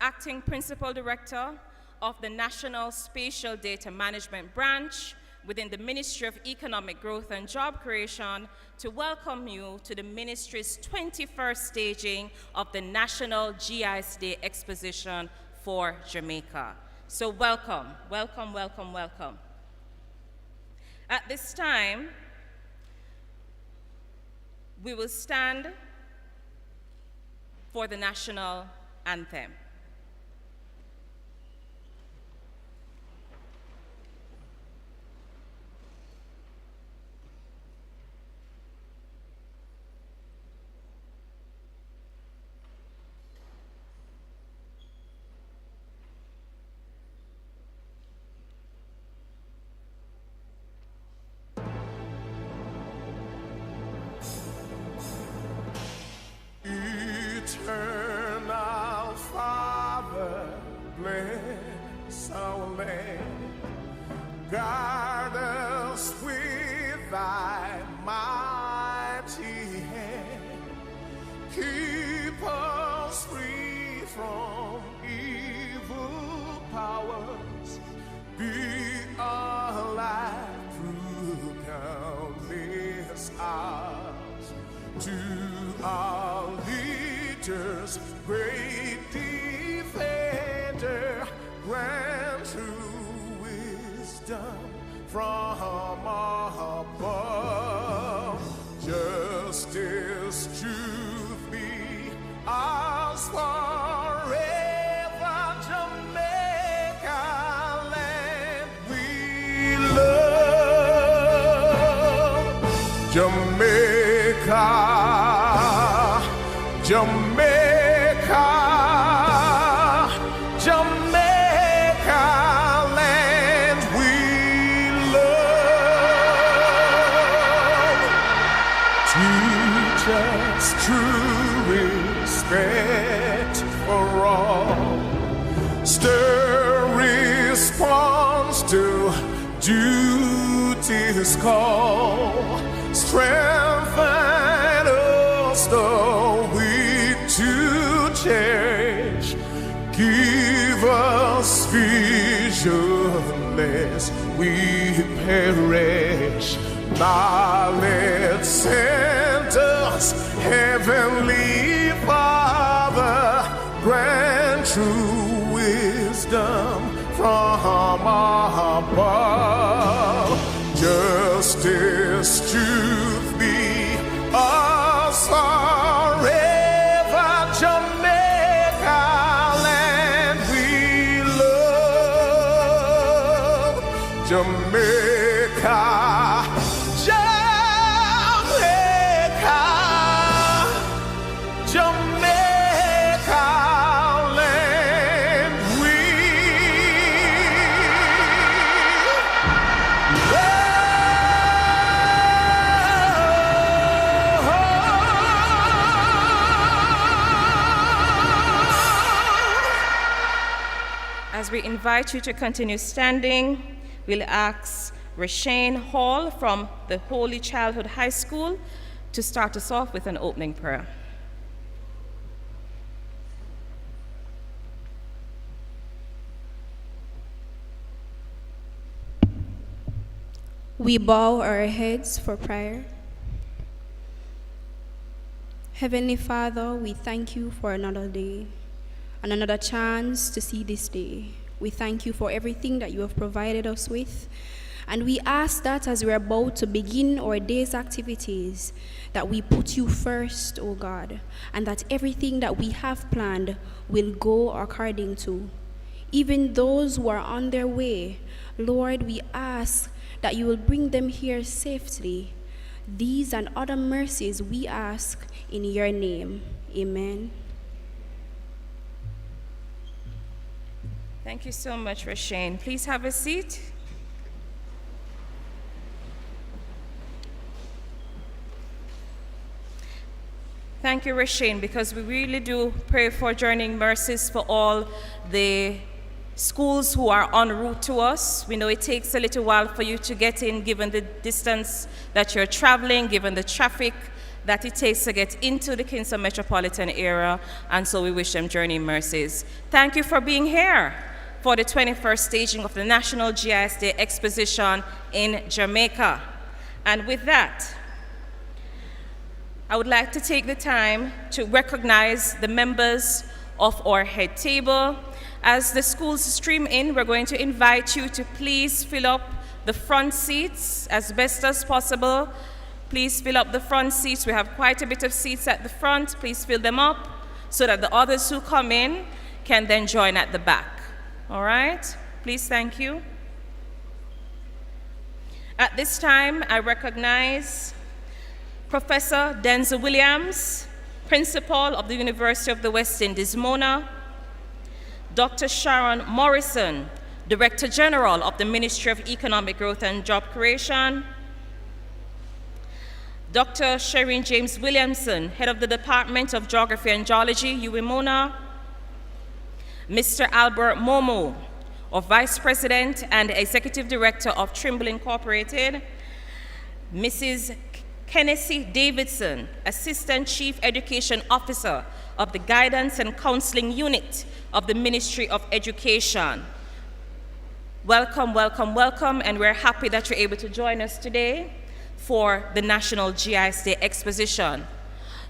Acting Principal Director of the National Spatial Data Management Branch within the Ministry of Economic Growth and Job Creation, to welcome you to the Ministry's 21st staging of the National GIS Day Exposition for Jamaica. So welcome, welcome, welcome, welcome. At this time, we will stand for the national anthem. Eternal Father, bless our land. Guard us with thy mighty hand. Keep us free from evil powers. Be our light through countless hours. To our leaders, great defender, grant true wisdom from above. Justice, truth be ours forever. Jamaica land we love. Jamaica, Jamaica, Jamaica land we love. Teach us true respect for all. Stir response to duty's call. Strengthen us the weak to cherish. Give us vision lest we perish. Knowledge sent us, Heavenly Father, grant true wisdom from above. Justice, truth be us forever. Jamaica land we love. Jamaica, Jamaica, Jamaica land we As we invite you to continue standing, we'll ask Rashane Hall from the Holy Childhood High School to start us off with an opening prayer. We bow our heads for prayer. Heavenly Father, we thank you for another day and another chance to see this day. We thank you for everything that you have provided us with. And we ask that as we're about to begin our day's activities, that we put you first, O God, and that everything that we have planned will go according to. Even those who are on their way, Lord, we ask that you will bring them here safely. These and other mercies we ask in your name. Amen. Thank you so much, Rashane. Please have a seat. Thank you, Rashane, because we really do pray for journeying mercies for all the schools who are en route to us. We know it takes a little while for you to get in, given the distance that you're traveling, given the traffic that it takes to get into the Kingston metropolitan area, and so we wish them journey mercies. Thank you for being here for the 21st staging of the National GIS Day Exposition in Jamaica. And with that, I would like to take the time to recognize the members of our head table. As the schools stream in, we're going to invite you to please fill up the front seats as best as possible. Please fill up the front seats. We have quite a bit of seats at the front. Please fill them up so that the others who come in can then join at the back. All right? Please, thank you. At this time, I recognize Professor Denzel Williams, Principal of the University of the West Indies, Mona, Dr. Sharon Morrison, Director General of the Ministry of Economic Growth and Job Creation, Dr. Shereen James Williamson, Head of the Department of Geography and Geology, UWI Mona, Mr. Albert Momo, Vice President and Executive Director of Trimble Incorporated, Mrs. Kennessy Davidson, Assistant Chief Education Officer of the Guidance and Counseling Unit of the Ministry of Education. Welcome, welcome, welcome, and we're happy that you're able to join us today for the National GIS Day Exposition.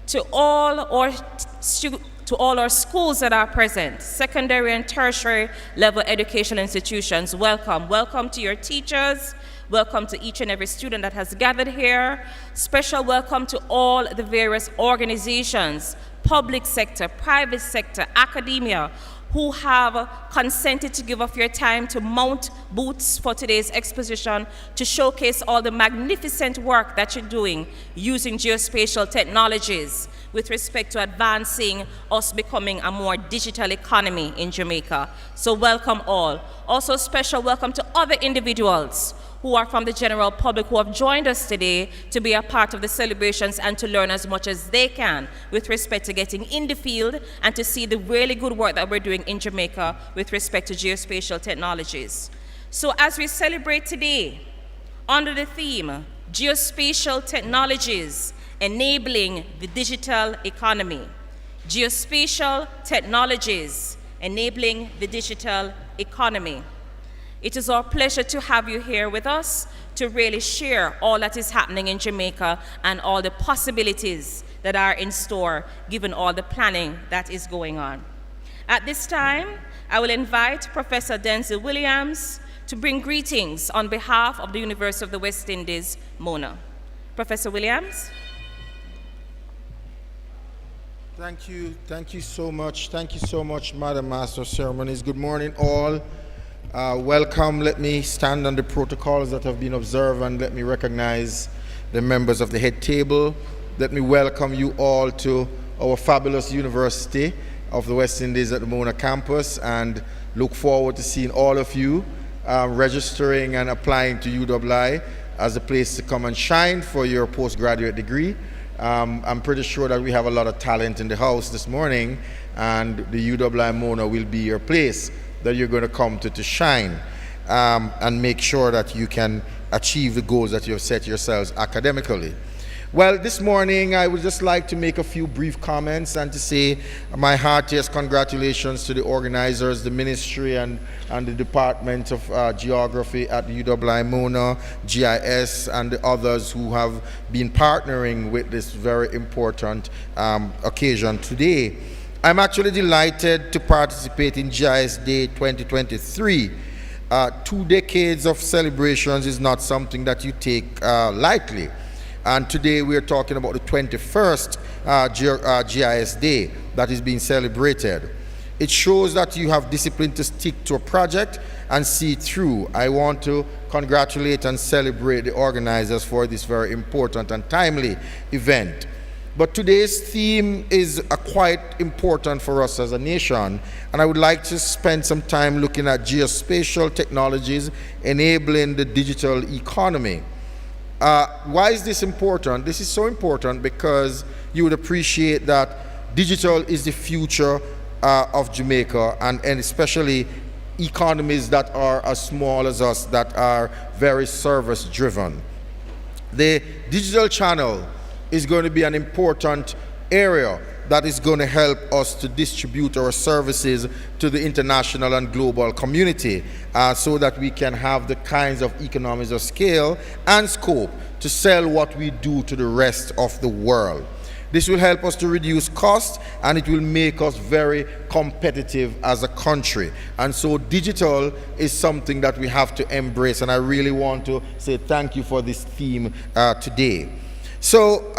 To all our schools that are present, secondary and tertiary level educational institutions, welcome. Welcome to your teachers. Welcome to each and every student that has gathered here. Special welcome to all the various organizations, public sector, private sector, academia, who have consented to give up your time to mount booths for today's exposition to showcase all the magnificent work that you're doing using geospatial technologies with respect to advancing us becoming a more digital economy in Jamaica. So welcome all. Also special welcome to other individuals who are from the general public who have joined us today to be a part of the celebrations and to learn as much as they can with respect to getting in the field and to see the really good work that we're doing in Jamaica with respect to geospatial technologies. So as we celebrate today, under the theme, Geospatial Technologies Enabling the Digital Economy. Geospatial Technologies Enabling the Digital Economy. It is our pleasure to have you here with us to really share all that is happening in Jamaica and all the possibilities that are in store given all the planning that is going on. At this time, I will invite Professor Denzel Williams to bring greetings on behalf of the University of the West Indies, Mona. Professor Williams. Thank you so much, Madam Master of Ceremonies. Good morning all. Welcome. Let me stand on the protocols that have been observed and let me recognize the members of the head table. Let me welcome you all to our fabulous University of the West Indies at the Mona campus and look forward to seeing all of you registering and applying to UWI as a place to come and shine for your postgraduate degree. I'm pretty sure that we have a lot of talent in the house this morning and the UWI Mona will be your place that you're going to come to shine and make sure that you can achieve the goals that you have set yourselves academically. Well, this morning I would just like to make a few brief comments and to say my heartiest congratulations to the organizers, the ministry and the Department of Geography at the UWI Mona, GIS and the others who have been partnering with this very important occasion today. I'm actually delighted to participate in GIS Day 2023. 2 decades of celebrations is not something that you take lightly. And today we are talking about the 21st GIS Day that is being celebrated. It shows that you have discipline to stick to a project and see it through. I want to congratulate and celebrate the organizers for this very important and timely event. But today's theme is quite important for us as a nation, and I would like to spend some time looking at geospatial technologies enabling the digital economy. Why is this important? This is so important because you would appreciate that digital is the future of Jamaica and especially economies that are as small as us, that are very service driven. The digital channel is going to be an important area that is going to help us to distribute our services to the international and global community so that we can have the kinds of economies of scale and scope to sell what we do to the rest of the world. This will help us to reduce costs, and it will make us very competitive as a country. And so digital is something that we have to embrace, and I really want to say thank you for this theme today. So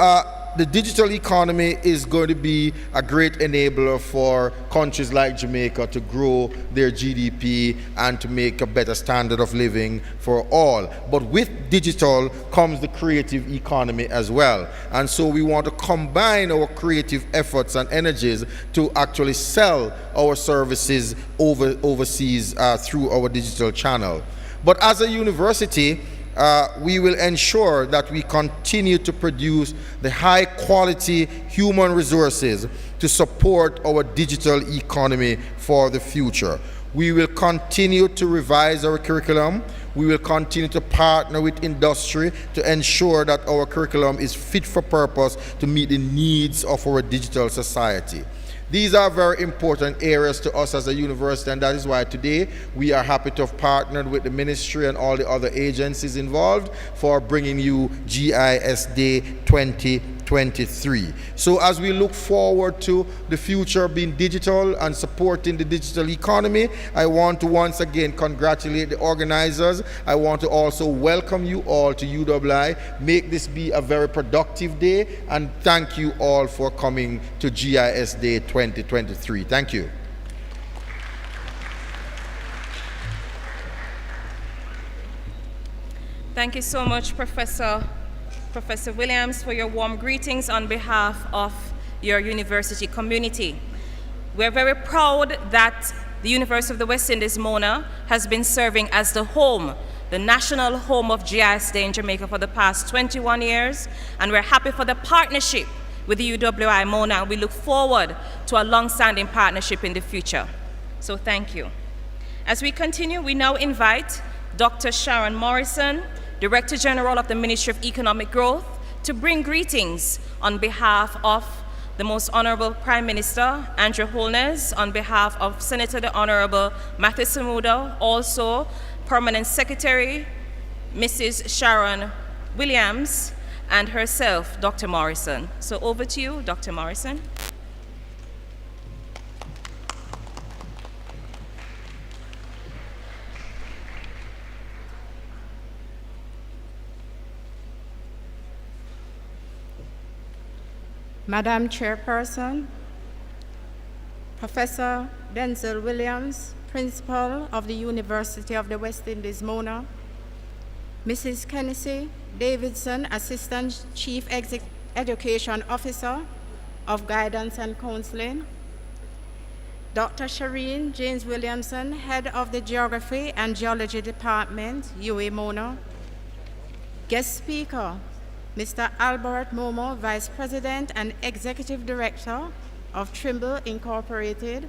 the digital economy is going to be a great enabler for countries like Jamaica to grow their GDP and to make a better standard of living for all. But with digital comes the creative economy as well. And so we want to combine our creative efforts and energies to actually sell our services overseas through our digital channel. But as a university, we will ensure that we continue to produce the high quality human resources to support our digital economy for the future. We will continue to revise our curriculum. We will continue to partner with industry to ensure that our curriculum is fit for purpose to meet the needs of our digital society. These are very important areas to us as a university, and that is why today we are happy to have partnered with the ministry and all the other agencies involved for bringing you GIS Day 2023. So as we look forward to the future being digital and supporting the digital economy, I want to once again congratulate the organizers. I want to also welcome you all to UWI. Make this be a very productive day, and thank you all for coming to GIS Day 2023. Thank you. Thank you so much, Professor Williams, for your warm greetings on behalf of your university community. We're very proud that the University of the West Indies, Mona, has been serving as the home, the national home of GIS Day in Jamaica for the past 21 years, and we're happy for the partnership with the UWI Mona, and we look forward to a long-standing partnership in the future. So thank you. As we continue, we now invite Dr. Sharon Morrison, Director General of the Ministry of Economic Growth, to bring greetings on behalf of the Most Honorable Prime Minister, Andrew Holness, on behalf of Senator the Honorable Matthew Samuda, also Permanent Secretary, Mrs. Sharon Williams, and herself, Dr. Morrison. So over to you, Dr. Morrison. Madam Chairperson, Professor Denzel Williams, Principal of the University of the West Indies, Mona, Mrs. Kennedy Davidson, Assistant Chief Education Officer of Guidance and Counseling, Dr. Shireen James Williamson, Head of the Geography and Geology Department, UWI Mona, guest speaker, Mr. Albert Momo, Vice President and Executive Director of Trimble Incorporated,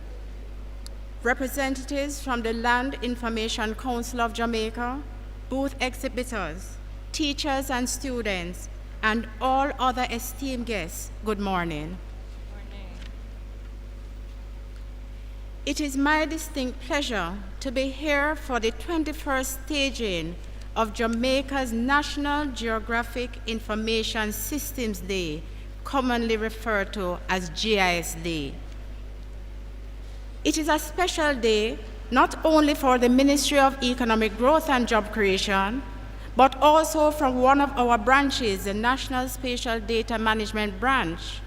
representatives from the Land Information Council of Jamaica, booth exhibitors, teachers and students, and all other esteemed guests, good morning. It is my distinct pleasure to be here for the 21st staging of Jamaica's National Geographic Information Systems Day, commonly referred to as GIS Day. It is a special day not only for the Ministry of Economic Growth and Job Creation, but also from one of our branches, the National Spatial Data Management Branch,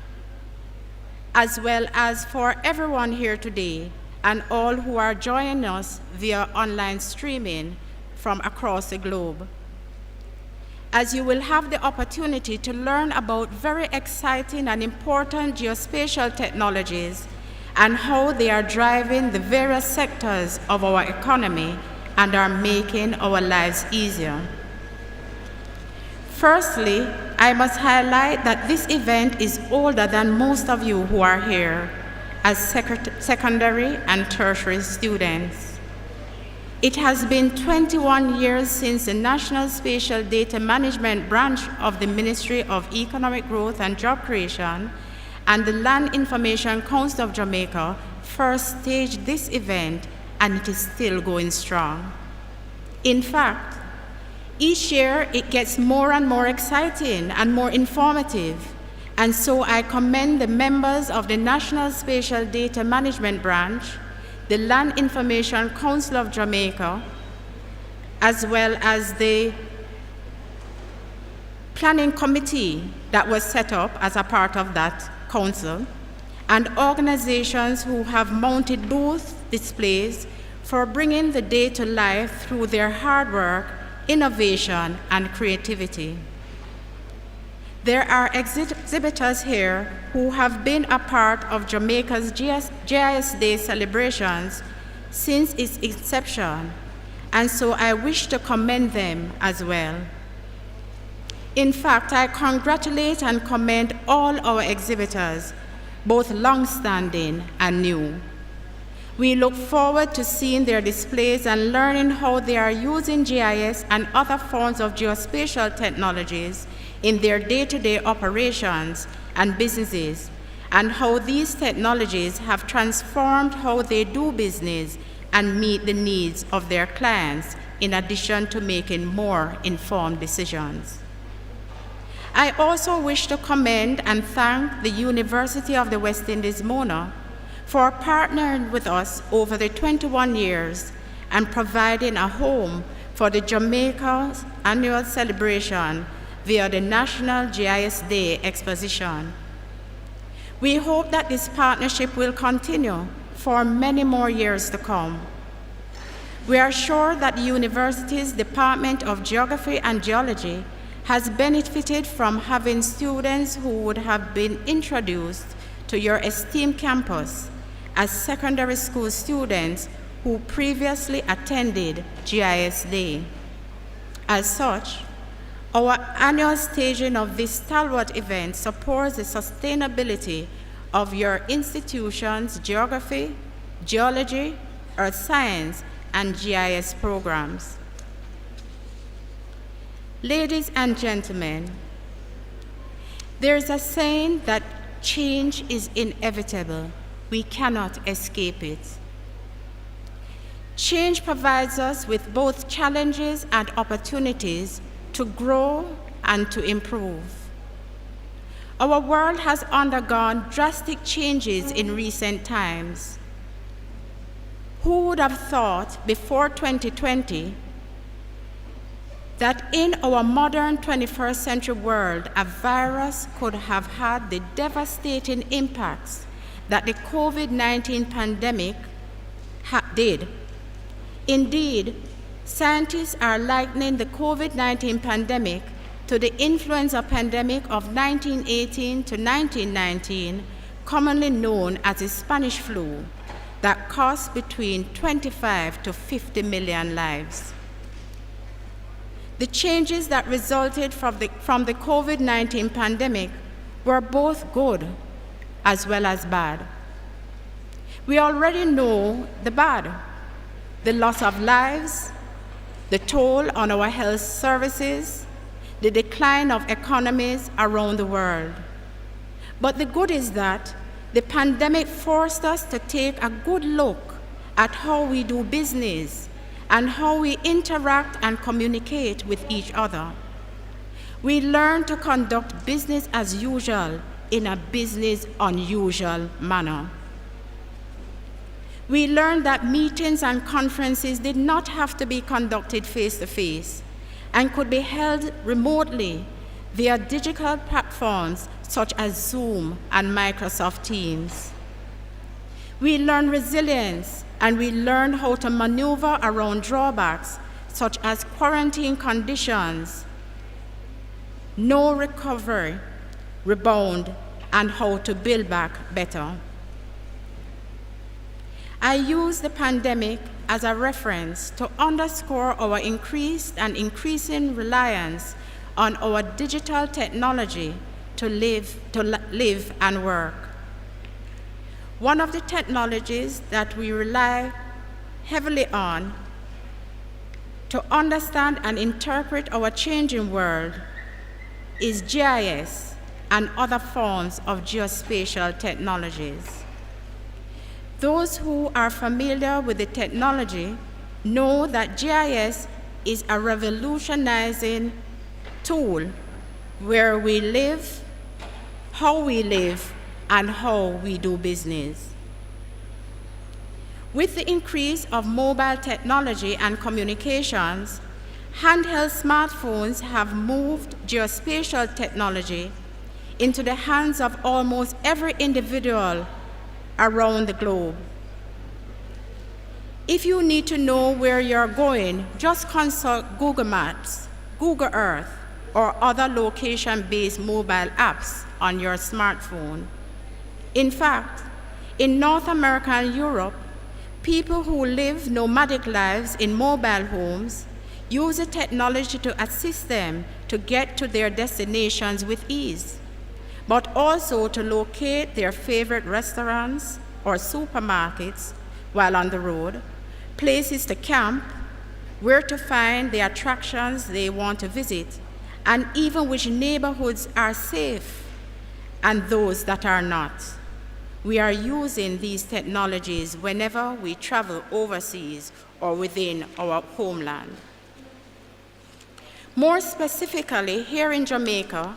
as well as for everyone here today and all who are joining us via online streaming from across the globe, as you will have the opportunity to learn about very exciting and important geospatial technologies and how they are driving the various sectors of our economy and are making our lives easier. Firstly, I must highlight that this event is older than most of you who are here as secondary and tertiary students. It has been 21 years since the National Spatial Data Management Branch of the Ministry of Economic Growth and Job Creation and the Land Information Council of Jamaica first staged this event, and it is still going strong. In fact, each year it gets more and more exciting and more informative, and so I commend the members of the National Spatial Data Management Branch, the Land Information Council of Jamaica, as well as the planning committee that was set up as a part of that council, and organizations who have mounted booth displays for bringing the day to life through their hard work, innovation, and creativity. There are exhibitors here who have been a part of Jamaica's GIS Day celebrations since its inception, and so I wish to commend them as well. In fact, I congratulate and commend all our exhibitors, both long-standing and new. We look forward to seeing their displays and learning how they are using GIS and other forms of geospatial technologies in their day-to-day operations and businesses, and how these technologies have transformed how they do business and meet the needs of their clients, in addition to making more informed decisions. I also wish to commend and thank the University of the West Indies, Mona, for partnering with us over the 21 years and providing a home for the Jamaica's annual celebration via the National GIS Day Exposition. We hope that this partnership will continue for many more years to come. We are sure that the university's Department of Geography and Geology has benefited from having students who would have been introduced to your esteemed campus as secondary school students who previously attended GIS Day. As such, our annual staging of this stalwart event supports the sustainability of your institution's geography, geology, earth science, and GIS programs. Ladies and gentlemen, there is a saying that change is inevitable. We cannot escape it. Change provides us with both challenges and opportunities to grow and to improve. Our world has undergone drastic changes in recent times. Who would have thought before 2020 that in our modern 21st century world, a virus could have had the devastating impacts that the COVID-19 pandemic did? Indeed, scientists are likening the COVID-19 pandemic to the influenza pandemic of 1918 to 1919, commonly known as the Spanish flu, that cost between 25 to 50 million lives. The changes that resulted from the COVID-19 pandemic were both good as well as bad. We already know the bad: the loss of lives, the toll on our health services, the decline of economies around the world. But the good is that the pandemic forced us to take a good look at how we do business and how we interact and communicate with each other. We learned to conduct business as usual in a business unusual manner. We learned that meetings and conferences did not have to be conducted face-to-face and could be held remotely via digital platforms such as Zoom and Microsoft Teams. We learned resilience, and we learned how to maneuver around drawbacks such as quarantine conditions, no recovery, rebound, and how to build back better. I use the pandemic as a reference to underscore our increased and increasing reliance on our digital technology to live and work. One of the technologies that we rely heavily on to understand and interpret our changing world is GIS and other forms of geospatial technologies. Those who are familiar with the technology know that GIS is a revolutionizing tool where we live, how we live, and how we do business. With the increase of mobile technology and communications, handheld smartphones have moved geospatial technology into the hands of almost every individual around the globe. If you need to know where you're going, just consult Google Maps, Google Earth, or other location-based mobile apps on your smartphone. In fact, in North America and Europe, people who live nomadic lives in mobile homes use the technology to assist them to get to their destinations with ease, but also to locate their favorite restaurants or supermarkets while on the road, places to camp, where to find the attractions they want to visit, and even which neighborhoods are safe and those that are not. We are using these technologies whenever we travel overseas or within our homeland. More specifically, here in Jamaica,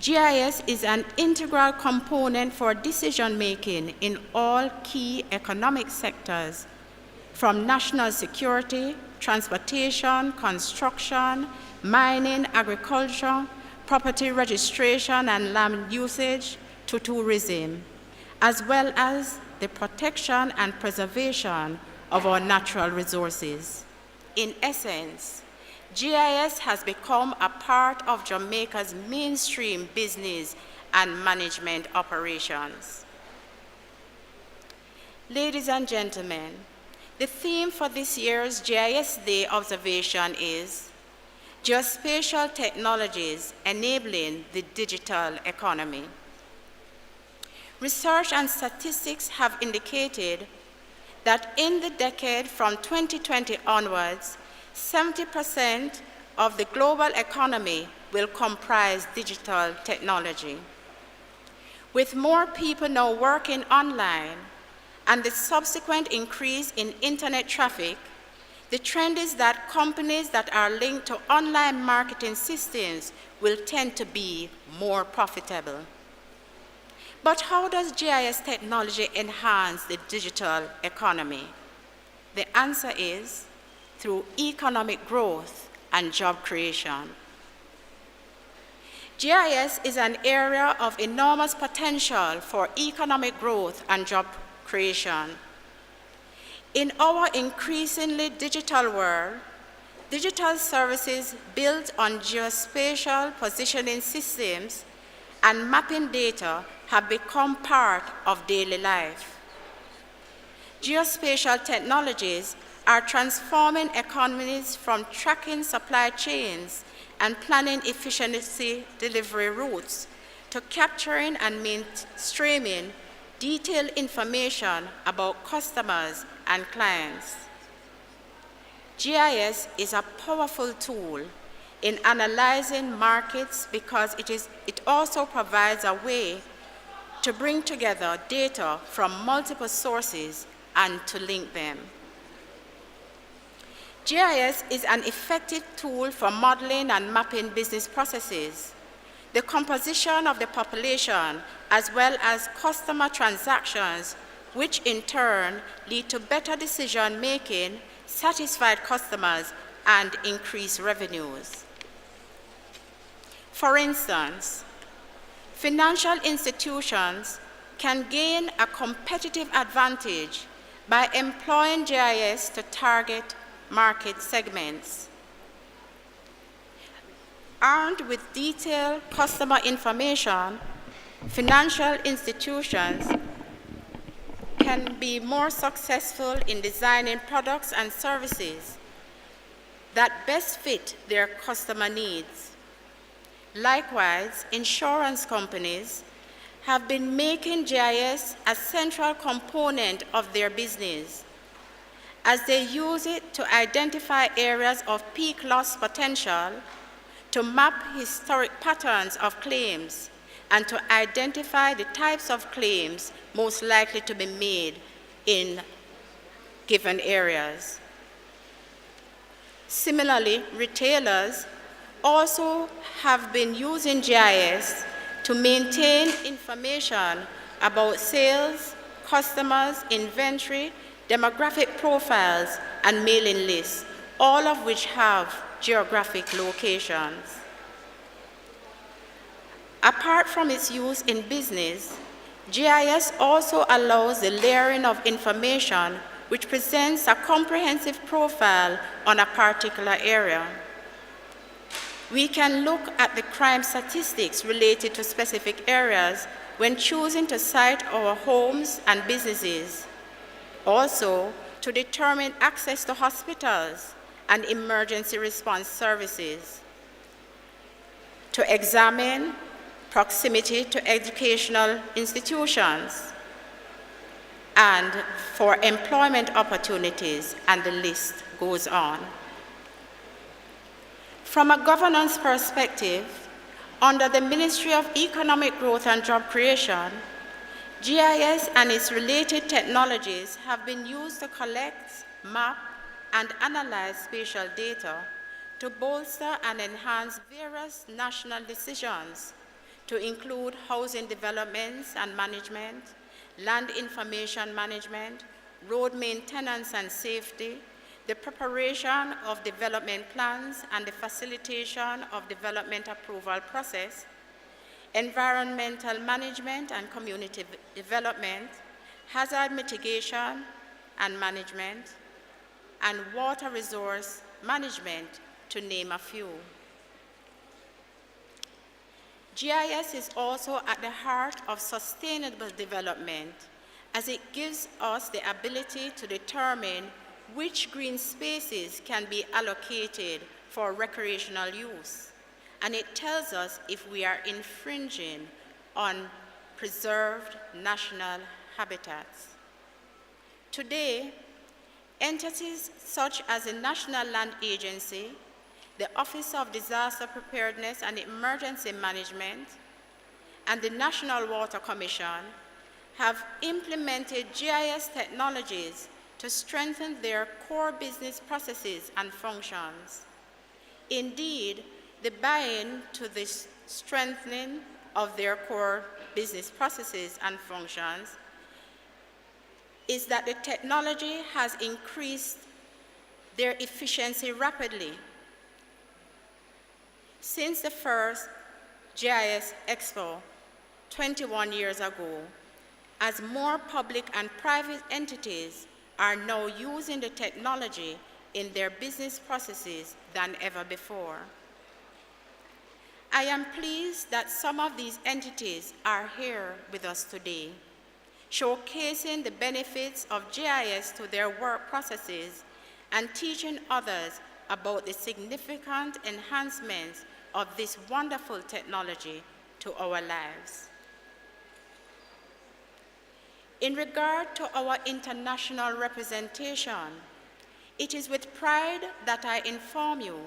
GIS is an integral component for decision-making in all key economic sectors, from national security, transportation, construction, mining, agriculture, property registration and land usage, to tourism, as well as the protection and preservation of our natural resources. In essence, GIS has become a part of Jamaica's mainstream business and management operations. Ladies and gentlemen, the theme for this year's GIS Day observation is Geospatial Technologies Enabling the Digital Economy. Research and statistics have indicated that in the decade from 2020 onwards, 70% of the global economy will comprise digital technology. With more people now working online and the subsequent increase in internet traffic, the trend is that companies that are linked to online marketing systems will tend to be more profitable. But how does GIS technology enhance the digital economy? The answer is through economic growth and job creation. GIS is an area of enormous potential for economic growth and job creation. In our increasingly digital world, digital services built on geospatial positioning systems and mapping data have become part of daily life. Geospatial technologies are transforming economies from tracking supply chains and planning efficiency delivery routes to capturing and mainstreaming detailed information about customers and clients. GIS is a powerful tool in analyzing markets because it also provides a way to bring together data from multiple sources and to link them. GIS is an effective tool for modeling and mapping business processes, the composition of the population, as well as customer transactions, which in turn lead to better decision-making, satisfied customers, and increased revenues. For instance, financial institutions can gain a competitive advantage by employing GIS to target market segments. Armed with detailed customer information, financial institutions can be more successful in designing products and services that best fit their customer needs. Likewise, insurance companies have been making GIS a central component of their business, as they use it to identify areas of peak loss potential, to map historic patterns of claims, and to identify the types of claims most likely to be made in given areas. Similarly, retailers also have been using GIS to maintain information about sales, customers, inventory, demographic profiles, and mailing lists, all of which have geographic locations. Apart from its use in business, GIS also allows the layering of information which presents a comprehensive profile on a particular area. We can look at the crime statistics related to specific areas when choosing to site our homes and businesses. Also, to determine access to hospitals and emergency response services. To examine proximity to educational institutions, and for employment opportunities, and the list goes on. From a governance perspective, under the Ministry of Economic Growth and Job Creation, GIS and its related technologies have been used to collect, map, and analyze spatial data to bolster and enhance various national decisions to include housing developments and management, land information management, road maintenance and safety, the preparation of development plans and the facilitation of development approval process, environmental management and community development, hazard mitigation and management, and water resource management, to name a few. GIS is also at the heart of sustainable development, as it gives us the ability to determine which green spaces can be allocated for recreational use, and it tells us if we are infringing on preserved national habitats. Today, entities such as the National Land Agency, the Office of Disaster Preparedness and Emergency Management, and the National Water Commission have implemented GIS technologies to strengthen their core business processes and functions. Indeed, the buy-in to this strengthening of their core business processes and functions is that the technology has increased their efficiency rapidly. Since the first GIS Expo 21 years ago, as more public and private entities are now using the technology in their business processes than ever before. I am pleased that some of these entities are here with us today, showcasing the benefits of GIS to their work processes and teaching others about the significant enhancements of this wonderful technology to our lives. In regard to our international representation, it is with pride that I inform you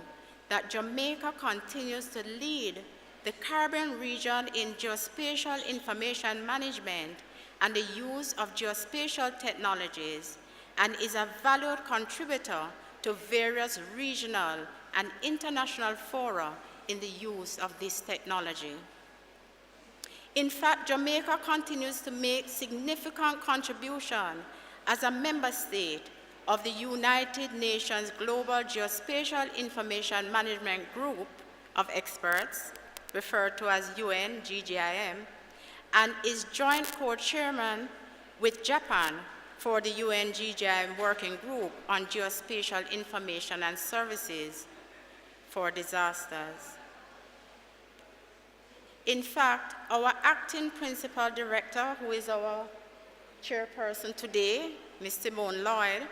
that Jamaica continues to lead the Caribbean region in geospatial information management and the use of geospatial technologies, and is a valued contributor to various regional and international fora in the use of this technology. In fact, Jamaica continues to make significant contribution as a member state of the United Nations Global Geospatial Information Management Group of Experts, referred to as UNGGIM, and is joint co-chairman with Japan for the UNGGIM Working Group on Geospatial Information and Services for Disasters. In fact, our acting principal director, who is our chairperson today, Ms. Timon Lloyd,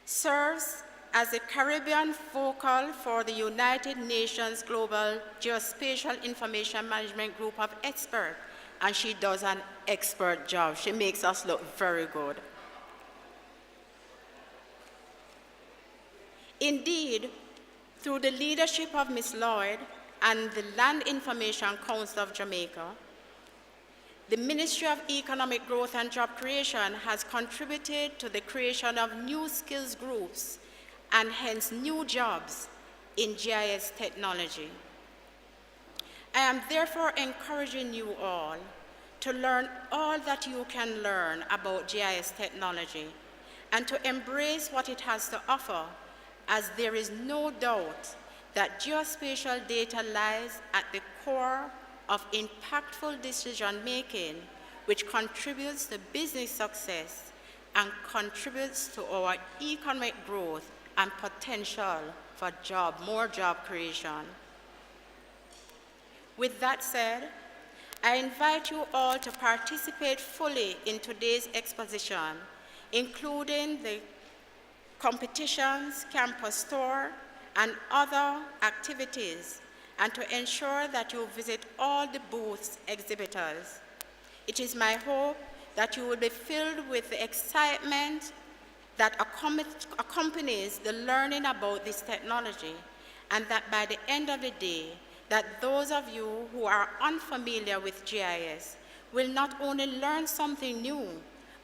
serves as the Caribbean focal for the United Nations Global Geospatial Information Management Group of Experts, and she does an expert job. She makes us look very good. Indeed, through the leadership of Ms. Lloyd and the Land Information Council of Jamaica, the Ministry of Economic Growth and Job Creation has contributed to the creation of new skills groups and hence new jobs in GIS technology. I am therefore encouraging you all to learn all that you can learn about GIS technology and to embrace what it has to offer, as there is no doubt that geospatial data lies at the core of impactful decision-making, which contributes to business success and contributes to our economic growth and potential for more job creation. With that said, I invite you all to participate fully in today's exposition, including the competitions, campus tour, and other activities, and to ensure that you visit all the booths exhibitors. It is my hope that you will be filled with the excitement that accompanies the learning about this technology, and that by the end of the day, that those of you who are unfamiliar with GIS will not only learn something new,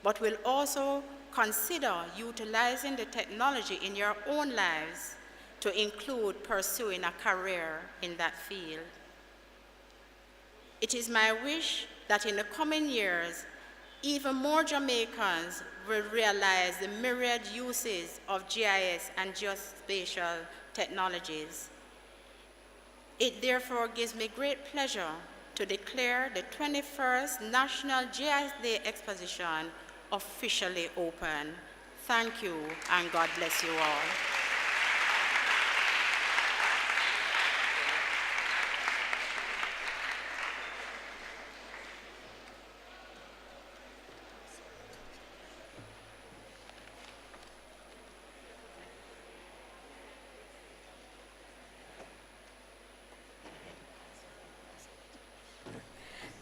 but will also consider utilizing the technology in your own lives to include pursuing a career in that field. It is my wish that in the coming years, even more Jamaicans will realize the myriad uses of GIS and geospatial technologies. It therefore gives me great pleasure to declare the 21st National GIS Day Exposition officially open. Thank you, and God bless you all.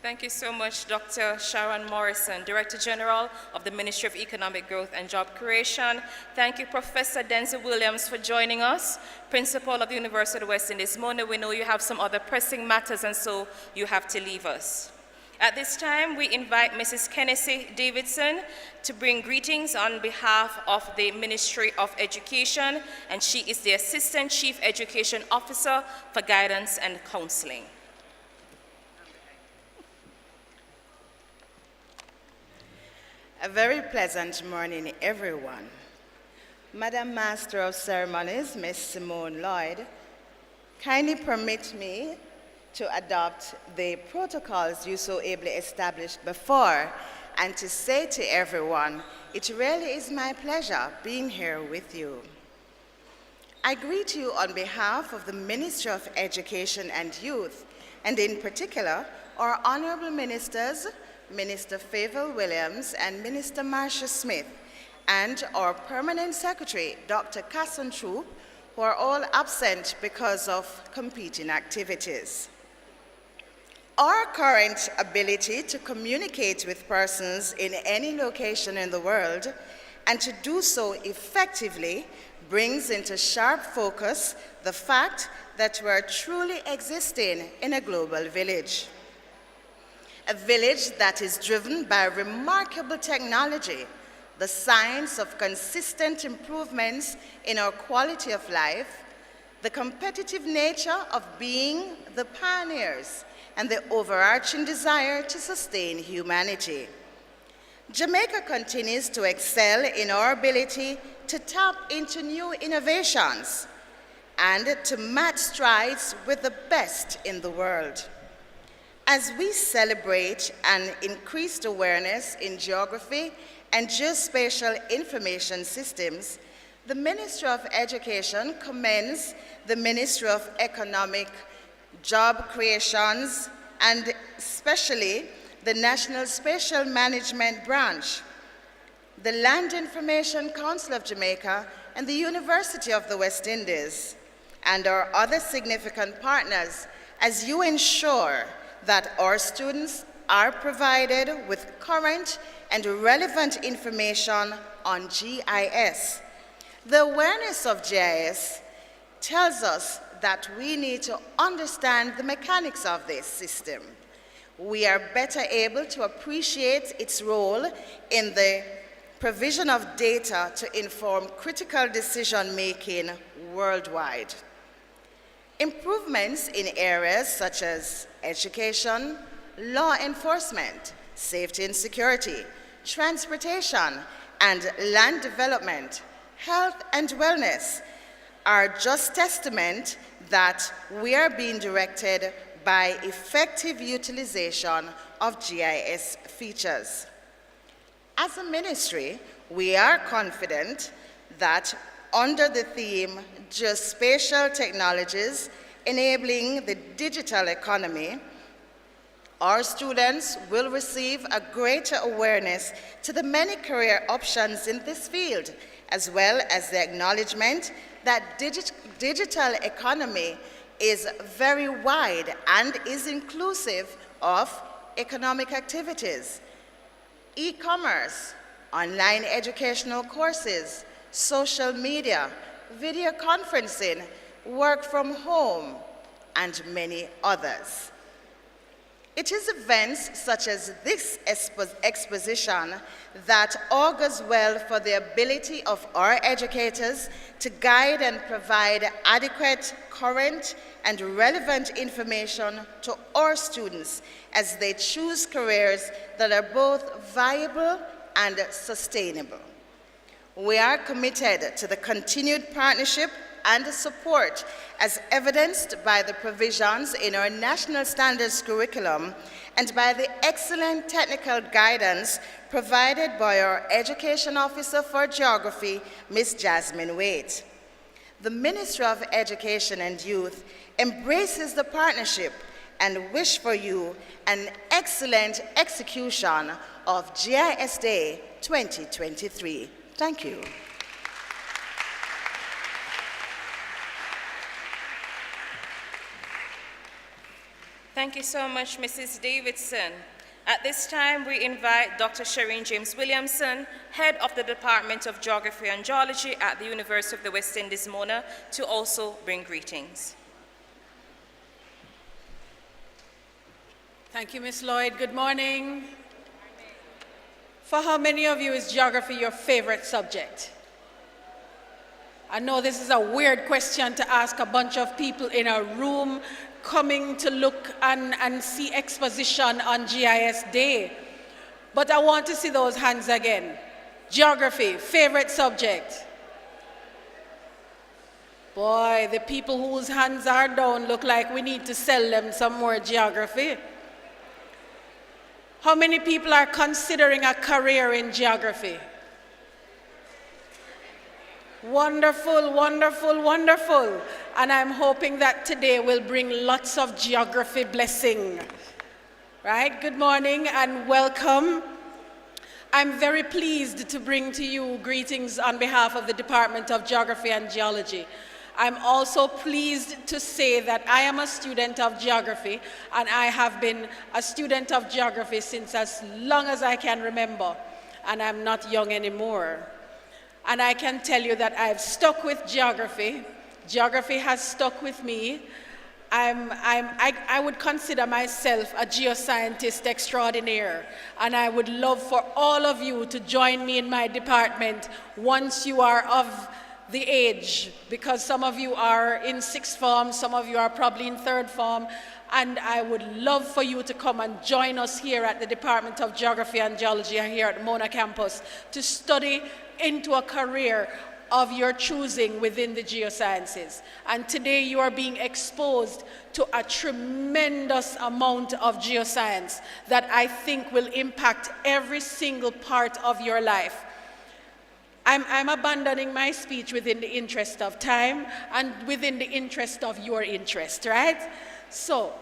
Thank you so much, Dr. Sharon Morrison, Director General of the Ministry of Economic Growth and Job Creation. Thank you, Professor Denzel Williams, for joining us, Principal of the University of the West Indies. Mona, we know you have some other pressing matters, and so you have to leave us. At this time, we invite Mrs. Kennedy Davidson to bring greetings on behalf of the Ministry of Education, and she is the Assistant Chief Education Officer for Guidance and Counseling. A very pleasant morning, everyone. Madam Master of Ceremonies, Ms. Simone Lloyd, kindly permit me to adopt the protocols you so ably established before and to say to everyone, it really is my pleasure being here with you. I greet you on behalf of the Ministry of Education and Youth, and in particular, our honorable ministers, Minister Favour Williams and Minister Marcia Smith, and our Permanent Secretary, Dr. Casson Troop, who are all absent because of competing activities. Our current ability to communicate with persons in any location in the world and to do so effectively brings into sharp focus the fact that we're truly existing in a global village. A village that is driven by remarkable technology, the science of consistent improvements in our quality of life, the competitive nature of being the pioneers, and the overarching desire to sustain humanity. Jamaica continues to excel in our ability to tap into new innovations and to match strides with the best in the world. As we celebrate an increased awareness in geography and geospatial information systems, the Ministry of Education commends the Ministry of Economic Job Creations and especially the National Spatial Management Branch, the Land Information Council of Jamaica, and the University of the West Indies, and our other significant partners as you ensure that our students are provided with current and relevant information on GIS. The awareness of GIS tells us that we need to understand the mechanics of this system. We are better able to appreciate its role in the provision of data to inform critical decision-making worldwide. Improvements in areas such as education, law enforcement, safety and security, transportation, and land development, health and wellness are just testament that we are being directed by effective utilization of GIS features. As a ministry, we are confident that under the theme Geospatial Technologies Enabling the Digital Economy, our students will receive a greater awareness to the many career options in this field, as well as the acknowledgement that digital economy is very wide and is inclusive of economic activities. E-commerce, online educational courses, social media, video conferencing, work from home, and many others. It is events such as this exposition that augurs well for the ability of our educators to guide and provide adequate, current, and relevant information to our students as they choose careers that are both viable and sustainable. We are committed to the continued partnership and support as evidenced by the provisions in our National Standards curriculum and by the excellent technical guidance provided by our Education Officer for Geography, Ms. Jasmine Waite. The Ministry of Education and Youth embraces the partnership and wish for you an excellent execution of GIS Day 2023. Thank you. Thank you so much, Mrs. Davidson. At this time, we invite Dr. Shireen James Williamson, Head of the Department of Geography and Geology at the University of the West Indies, Mona, to also bring greetings. Thank you, Ms. Lloyd. Good morning. For how many of you is geography your favorite subject? I know this is a weird question to ask a bunch of people in a room coming to look and see exposition on GIS Day. But I want to see those hands again. Geography, favorite subject. Boy, the people whose hands are down look like we need to sell them some more geography. How many people are considering a career in geography? Wonderful, wonderful, wonderful. And I'm hoping that today will bring lots of geography blessing. Right? Good morning and welcome. I'm very pleased to bring to you greetings on behalf of the Department of Geography and Geology. I'm also pleased to say that I am a student of geography, and I have been a student of geography since as long as I can remember, and I'm not young anymore. And I can tell you that I've stuck with geography. Geography has stuck with me. I would consider myself a geoscientist extraordinaire, and I would love for all of you to join me in my department once you are of the age, because some of you are in sixth form, some of you are probably in third form, and I would love for you to come and join us here at the Department of Geography and Geology here at Mona campus to study into a career of your choosing within the geosciences. And today you are being exposed to a tremendous amount of geoscience that I think will impact every single part of your life. I'm abandoning my speech within the interest of time and within the interest of your interest, right? So,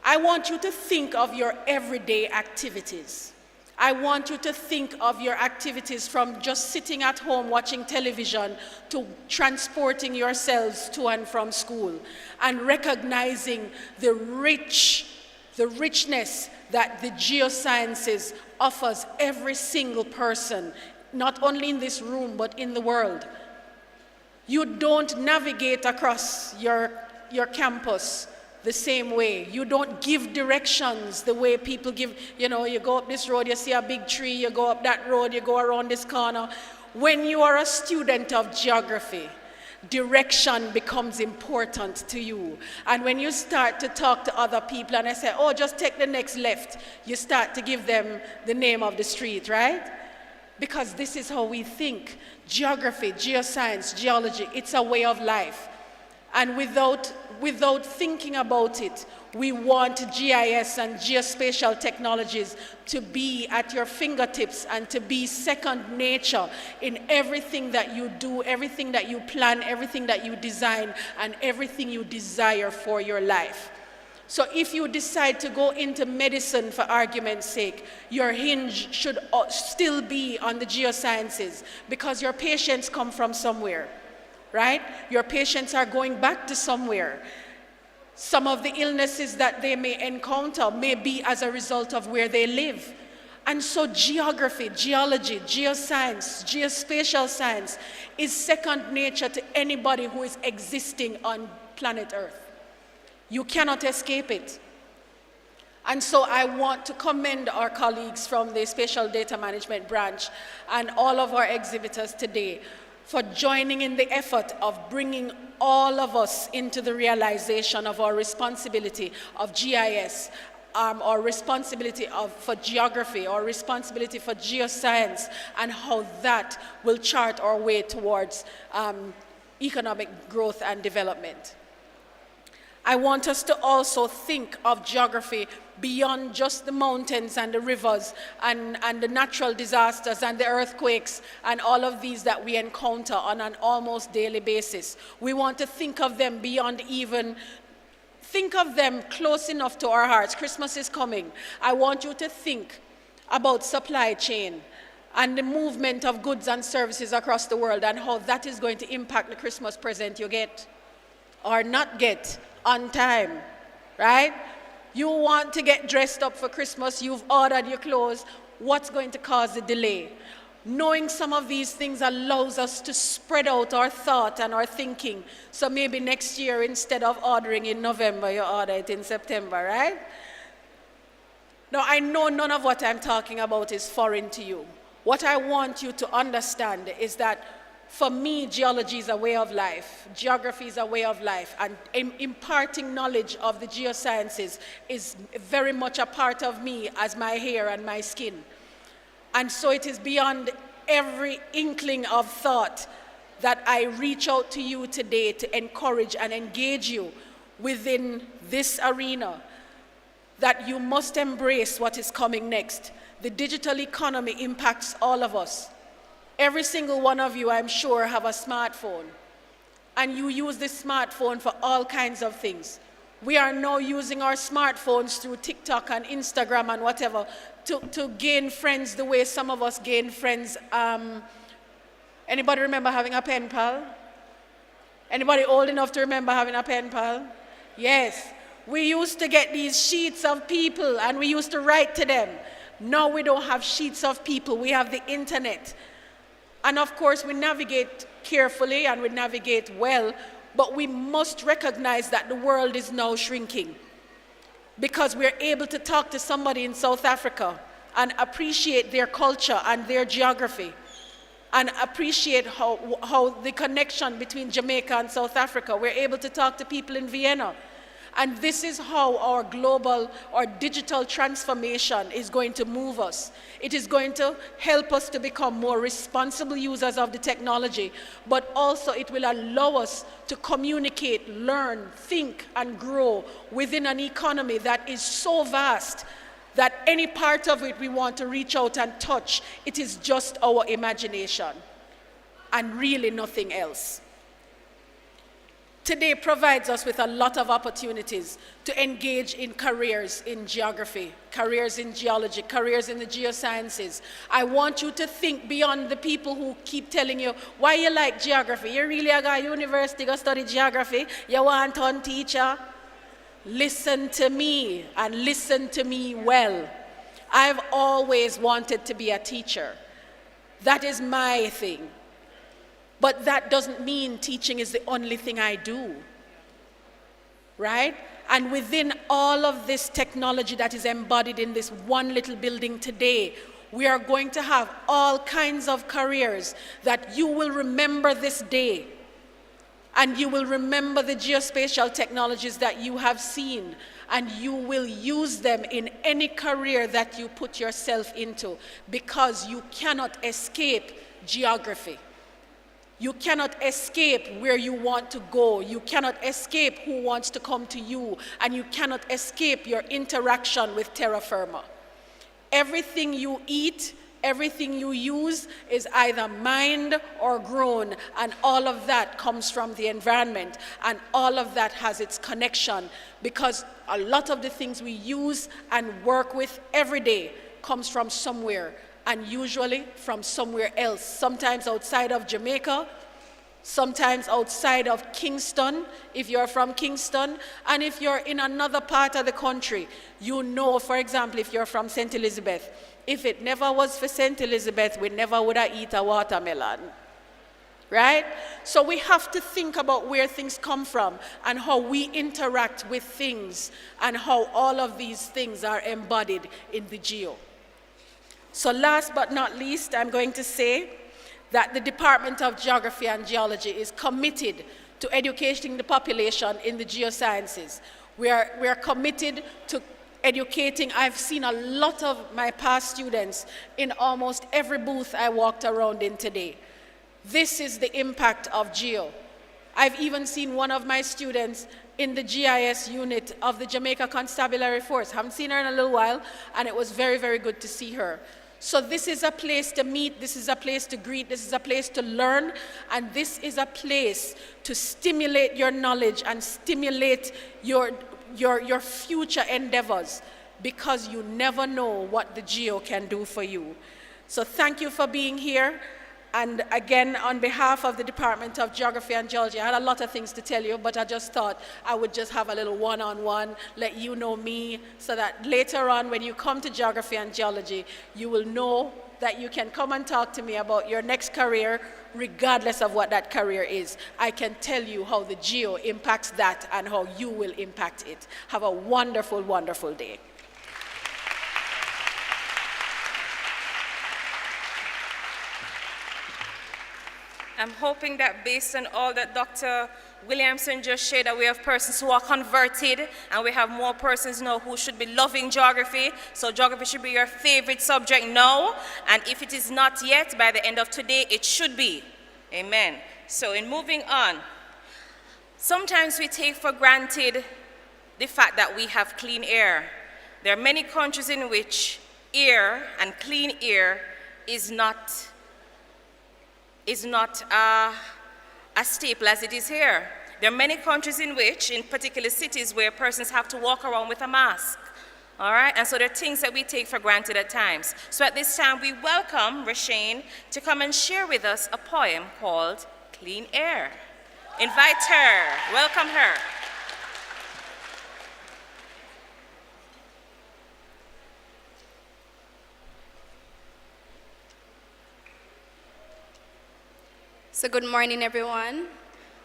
I want you to think of your everyday activities. I want you to think of your activities from just sitting at home watching television to transporting yourselves to and from school and recognizing the richness that the geosciences offers every single person, not only in this room, but in the world. You don't navigate across your campus the same way. You don't give directions the way people give. You know, you go up this road, you see a big tree, you go up that road, you go around this corner. When you are a student of geography, direction becomes important to you. And when you start to talk to other people and I say, oh, just take the next left, you start to give them the name of the street, right? Because this is how we think. Geography, geoscience, geology, it's a way of life. And without thinking about it, we want GIS and geospatial technologies to be at your fingertips and to be second nature in everything that you do, everything that you plan, everything that you design, and everything you desire for your life. So if you decide to go into medicine for argument's sake, your hinge should still be on the geosciences because your patients come from somewhere. Right? Your patients are going back to somewhere. Some of the illnesses that they may encounter may be as a result of where they live. And so geography, geology, geoscience, geospatial science is second nature to anybody who is existing on planet Earth. You cannot escape it. And so I want to commend our colleagues from the Spatial Data Management Branch and all of our exhibitors today for joining in the effort of bringing all of us into the realization of our responsibility of GIS, our responsibility for geography, our responsibility for geoscience, and how that will chart our way towards economic growth and development. I want us to also think of geography beyond just the mountains and the rivers and the natural disasters and the earthquakes and all of these that we encounter on an almost daily basis. We want to think of them beyond even, think of them close enough to our hearts. Christmas is coming. I want you to think about supply chain and the movement of goods and services across the world and how that is going to impact the Christmas present you get or not get on time, right? You want to get dressed up for Christmas, you've ordered your clothes, what's going to cause the delay? Knowing some of these things allows us to spread out our thought and our thinking. So maybe next year, instead of ordering in November, you order it in September, right? Now, I know none of what I'm talking about is foreign to you. What I want you to understand is that for me, geology is a way of life. Geography is a way of life. And imparting knowledge of the geosciences is very much a part of me as my hair and my skin. And so it is beyond every inkling of thought that I reach out to you today to encourage and engage you within this arena, that you must embrace what is coming next. The digital economy impacts all of us. Every single one of you, I'm sure, have a smartphone. And you use this smartphone for all kinds of things. We are now using our smartphones through TikTok and Instagram and whatever to gain friends the way some of us gain friends. Anybody remember having a pen pal? Anybody old enough to remember having a pen pal? Yes. We used to get these sheets of people and we used to write to them. Now we don't have sheets of people, we have the internet. And of course, we navigate carefully and we navigate well, but we must recognize that the world is now shrinking because we're able to talk to somebody in South Africa and appreciate their culture and their geography and appreciate how the connection between Jamaica and South Africa. We're able to talk to people in Vienna. And this is how our global or digital transformation is going to move us. It is going to help us to become more responsible users of the technology, but also it will allow us to communicate, learn, think, and grow within an economy that is so vast that any part of it we want to reach out and touch, it is just our imagination and really nothing else. Today provides us with a lot of opportunities to engage in careers in geography, careers in geology, careers in the geosciences. I want you to think beyond the people who keep telling you why you like geography. You really are going to university to study geography. You want to teacher. Listen to me and listen to me well. I've always wanted to be a teacher. That is my thing. But that doesn't mean teaching is the only thing I do, right? And within all of this technology that is embodied in this one little building today, we are going to have all kinds of careers that you will remember this day. And you will remember the geospatial technologies that you have seen, and you will use them in any career that you put yourself into, because you cannot escape geography. You cannot escape where you want to go. You cannot escape who wants to come to you, and you cannot escape your interaction with terra firma. Everything you eat, everything you use is either mined or grown, and all of that comes from the environment, and all of that has its connection, because a lot of the things we use and work with every day comes from somewhere, and usually from somewhere else, sometimes outside of Jamaica, sometimes outside of Kingston, if you're from Kingston, and if you're in another part of the country, you know, for example, if you're from St. Elizabeth, if it never was for St. Elizabeth, we never would have eaten a watermelon, right? So we have to think about where things come from and how we interact with things and how all of these things are embodied in the geo. So last but not least, I'm going to say that the Department of Geography and Geology is committed to educating the population in the geosciences. We are committed to educating. I've seen a lot of my past students in almost every booth I walked around in today. This is the impact of geo. I've even seen one of my students in the GIS unit of the Jamaica Constabulary Force. Haven't seen her in a little while, and it was very, very good to see her. So this is a place to meet, this is a place to greet, this is a place to learn, and this is a place to stimulate your knowledge and stimulate your future endeavors, because you never know what the geo can do for you. So thank you for being here. And again, on behalf of the Department of Geography and Geology, I had a lot of things to tell you, but I just thought I would just have a little one-on-one, let you know me, so that later on when you come to Geography and Geology, you will know that you can come and talk to me about your next career, regardless of what that career is. I can tell you how the geo impacts that and how you will impact it. Have a wonderful, wonderful day. I'm hoping that based on all that Dr. Williamson just shared, that we have persons who are converted, and we have more persons now who should be loving geography. So geography should be your favorite subject now, and if it is not yet, by the end of today, it should be. Amen. So in moving on, sometimes we take for granted the fact that we have clean air. There are many countries in which air and clean air is not a staple as it is here. There are many countries in which, in particular cities, where persons have to walk around with a mask. All right, and so there are things that we take for granted at times. So at this time, we welcome Rashane to come and share with us a poem called Clean Air. Invite her, welcome her. So good morning, everyone.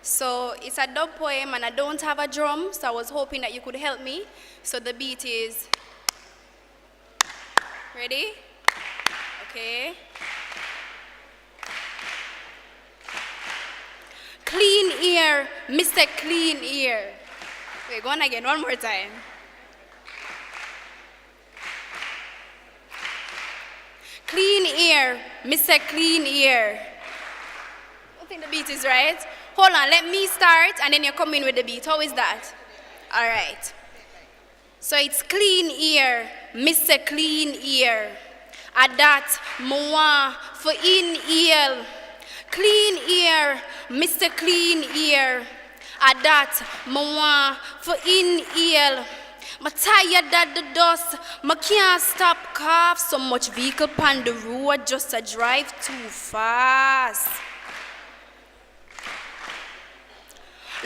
So it's a dub poem and I don't have a drum, so I was hoping that you could help me. So the beat is, ready? Okay. Clean ear, Mr. Clean Ear. Wait, go on again, one more time. Clean ear, Mr. Clean Ear. I think the beat is right. Hold on, let me start and then you come in with the beat. How is that? All right. So it's clean ear, Mr. Clean Ear. A that moi for in ear. Clean ear, Mr. Clean Ear. A that moi for in ear. I'm tired of the dust, I can't stop cough. So much vehicle on the road just to drive too fast.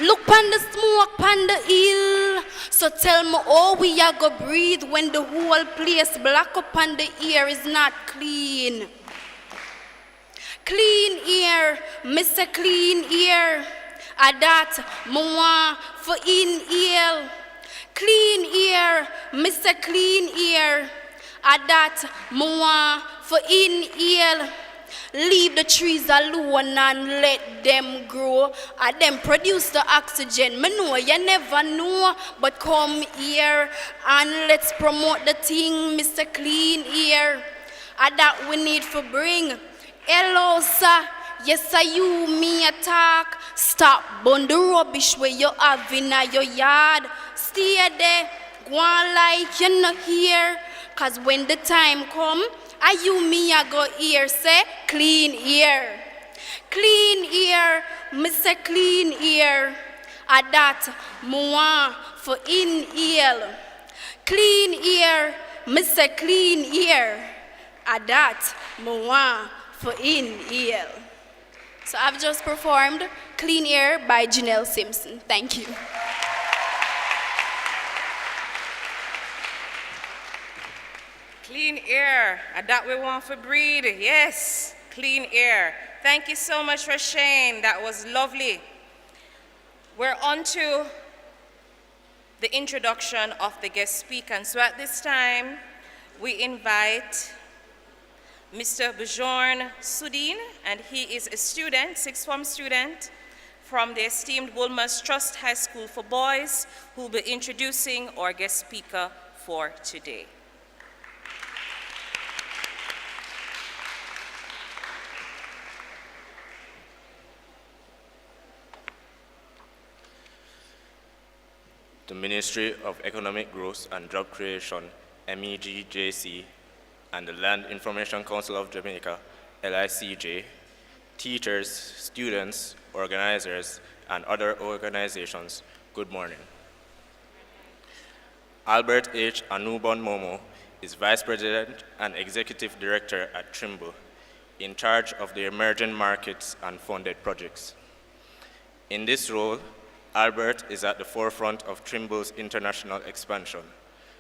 Look on the smoke on the hill. So tell me how we are go breathe when the whole place black up and the air is not clean. Clean air, Mr. Clean air. That me want for inhale. Clean air, Mr. Clean air. That me want for inhale. Leave the trees alone and let them grow. And them produce the oxygen. Me know you never know, but come here and let's promote the thing, Mr. Clean Air. And that we need for bring. Hello, sir. Yes, sir, you me attack. Stop burn the rubbish where you have in your yard. Stay there. Go on like you're not here. Cause when the time come, you me a go here, say, clean air. Clean air, Mr. Clean air. That me want for inhale. Clean air, Mr. Clean air. That me want for inhale. So I've just performed Clean Air by Janelle Simpson. Thank you. Clean air, that we want to breathe. Yes, clean air. Thank you so much, Rashane. That was lovely. We're on to the introduction of the guest speaker. And so at this time, we invite Mr. Bjorn Sudin, and he is a student, sixth form student, from the esteemed Wolmer's Trust High School for Boys, who will be introducing our guest speaker for today. The Ministry of Economic Growth and Job Creation, MEGJC, and the Land Information Council of Jamaica, LICJ, teachers, students, organizers, and other organizations, good morning. Albert H. Anubon Momo is Vice President and Executive Director at Trimble, in charge of the emerging markets and funded projects. In this role, Albert is at the forefront of Trimble's international expansion,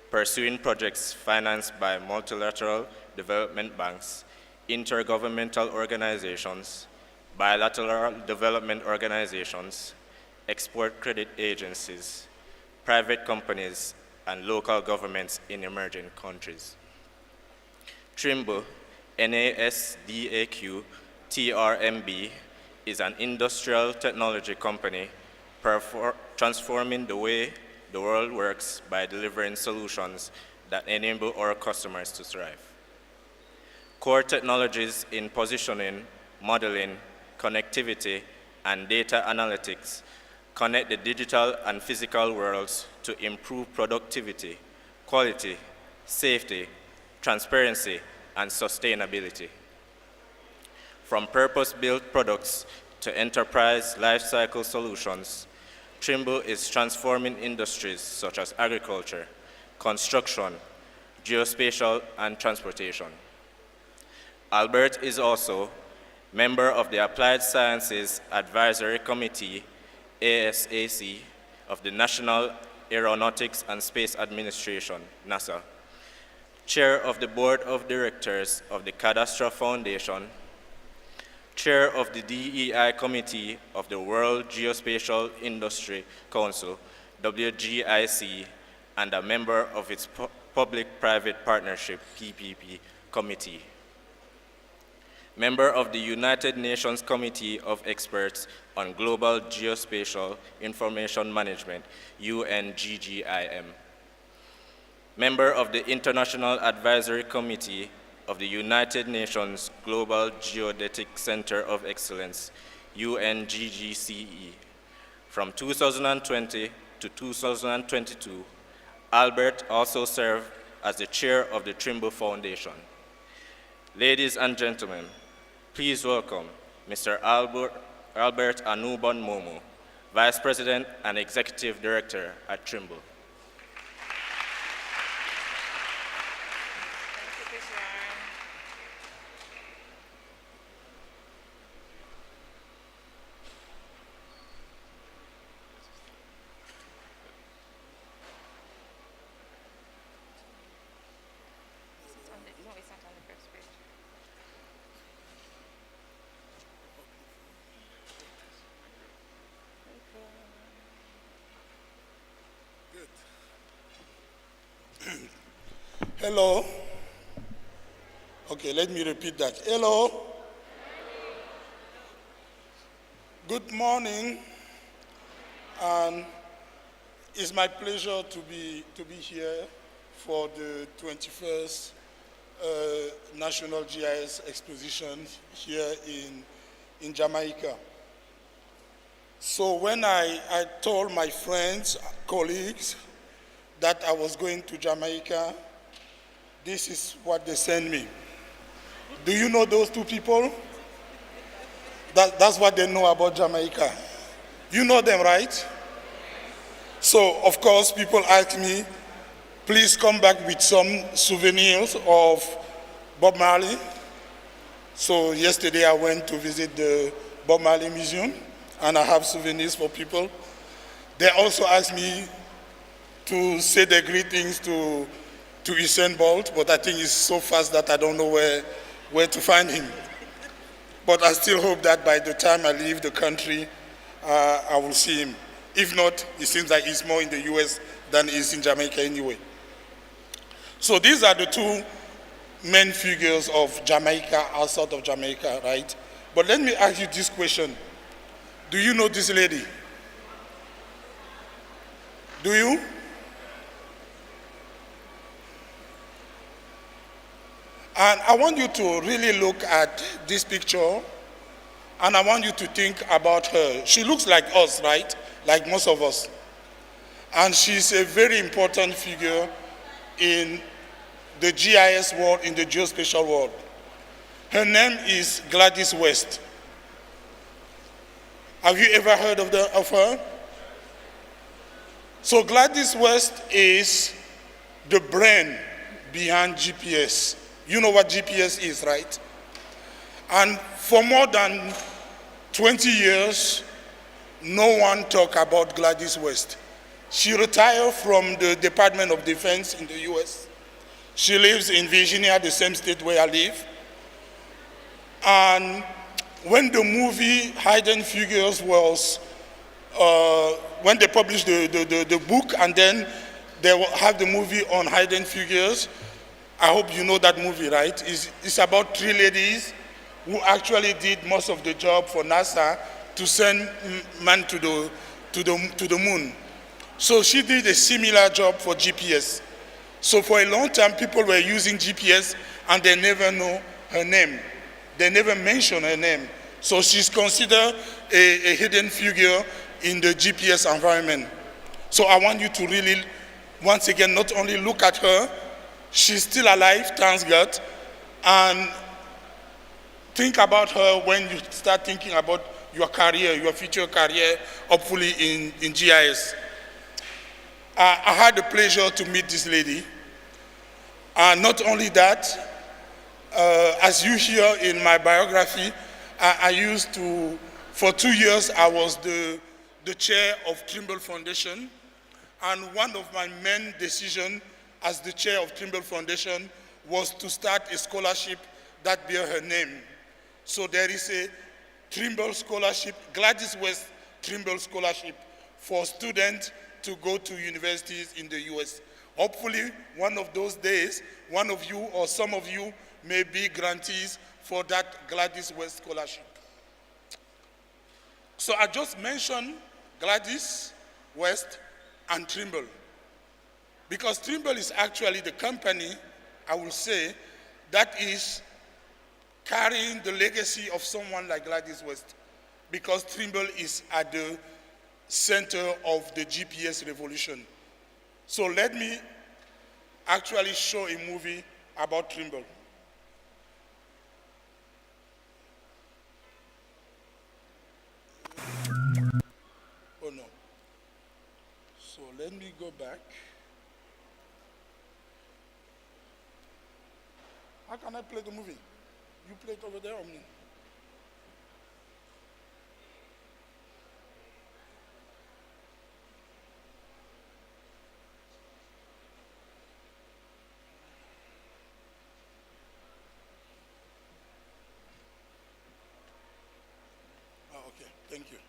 pursuing projects financed by multilateral development banks, intergovernmental organizations, bilateral development organizations, export credit agencies, private companies, and local governments in emerging countries. Trimble, NASDAQ TRMB, is an industrial technology company transforming the way the world works by delivering solutions that enable our customers to thrive. Core technologies in positioning, modeling, connectivity, and data analytics connect the digital and physical worlds to improve productivity, quality, safety, transparency, and sustainability. From purpose-built products to enterprise lifecycle solutions, Trimble is transforming industries such as agriculture, construction, geospatial, and transportation. Albert is also member of the Applied Sciences Advisory Committee, ASAC, of the National Aeronautics and Space Administration, NASA, chair of the Board of Directors of the Cadastre Foundation, chair of the DEI Committee of the World Geospatial Industry Council, WGIC, and a member of its Public-Private Partnership, PPP, Committee. Member of the United Nations Committee of Experts on Global Geospatial Information Management, UNGGIM. Member of the International Advisory Committee of the United Nations Global Geodetic Center of Excellence, UNGGCE. From 2020 to 2022, Albert also served as the chair of the Trimble Foundation. Ladies and gentlemen, please welcome Mr. Albert Anubon Momo, Vice President and Executive Director at Trimble. Hello. Okay, let me repeat that. Hello. Good morning, and it's my pleasure to be here for the 21st National GIS Exposition here in Jamaica. So when I told my friends, colleagues, that I was going to Jamaica, this is what they sent me. Do you know those two people? That's what they know about Jamaica. You know them, right? So, of course, people ask me, please come back with some souvenirs of Bob Marley. So yesterday I went to visit the Bob Marley Museum, and I have souvenirs for people. They also asked me to say the greetings to Usain Bolt, but I think he's so fast that I don't know where to find him. But I still hope that by the time I leave the country, I will see him. If not, it seems like he's more in the US than he's in Jamaica anyway. So these are the two main figures of Jamaica, outside of Jamaica, right? But let me ask you this question. Do you know this lady? Do you? And I want you to really look at this picture, and I want you to think about her. She looks like us, right? Like most of us. And she's a very important figure in the GIS world, in the geospatial world. Her name is Gladys West. Have you ever heard of her? So Gladys West is the brain behind GPS. You know what GPS is, right? And for more than 20 years, no one talked about Gladys West. She retired from the Department of Defense in the US. She lives in Virginia, the same state where I live. And when the movie Hidden Figures was, when they published the book, and then they will have the movie on Hidden Figures, I hope you know that movie, right? It's about three ladies who actually did most of the job for NASA to send man to the moon. So she did a similar job for GPS. So for a long time, people were using GPS and they never know her name. They never mention her name. So she's considered a hidden figure in the GPS environment. So I want you to really, once again, not only look at her, she's still alive, thanks God, and think about her when you start thinking about your career, your future career, hopefully in GIS. I had the pleasure to meet this lady. And not only that, as you hear in my biography, I used to, for 2 years, I was the chair of Trimble Foundation. And one of my main decisions as the chair of Trimble Foundation was to start a scholarship that bear her name. So there is a Trimble Scholarship, Gladys West Trimble Scholarship for students to go to universities in the US. Hopefully, one of those days, one of you or some of you may be grantees for that Gladys West Scholarship. So I just mentioned Gladys West and Trimble, because Trimble is actually the company, I will say, that is carrying the legacy of someone like Gladys West, because Trimble is at the center of the GPS revolution. So let me actually show a movie about Trimble. Oh no. So let me go back. How can I play the movie? You play it over there or me? Oh, okay, thank you.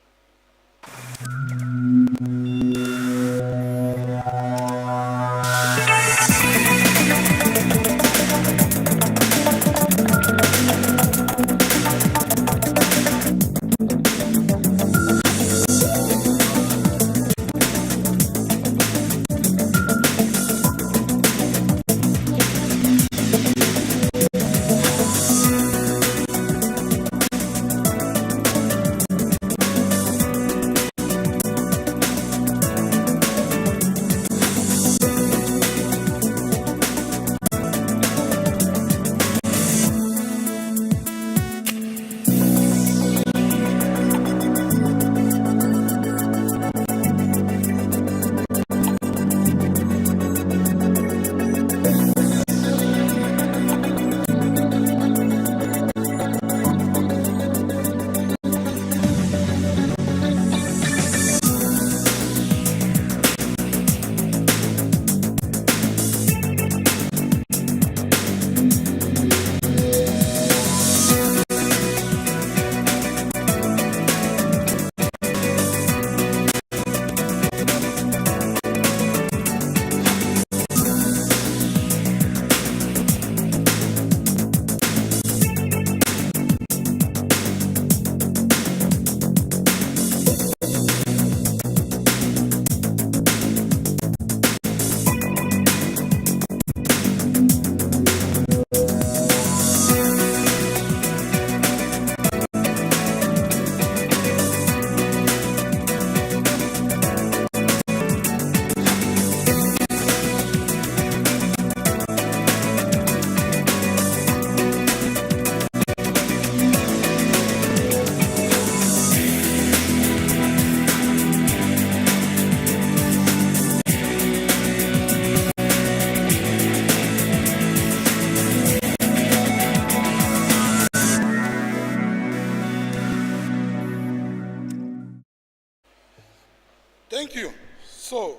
Thank you. So,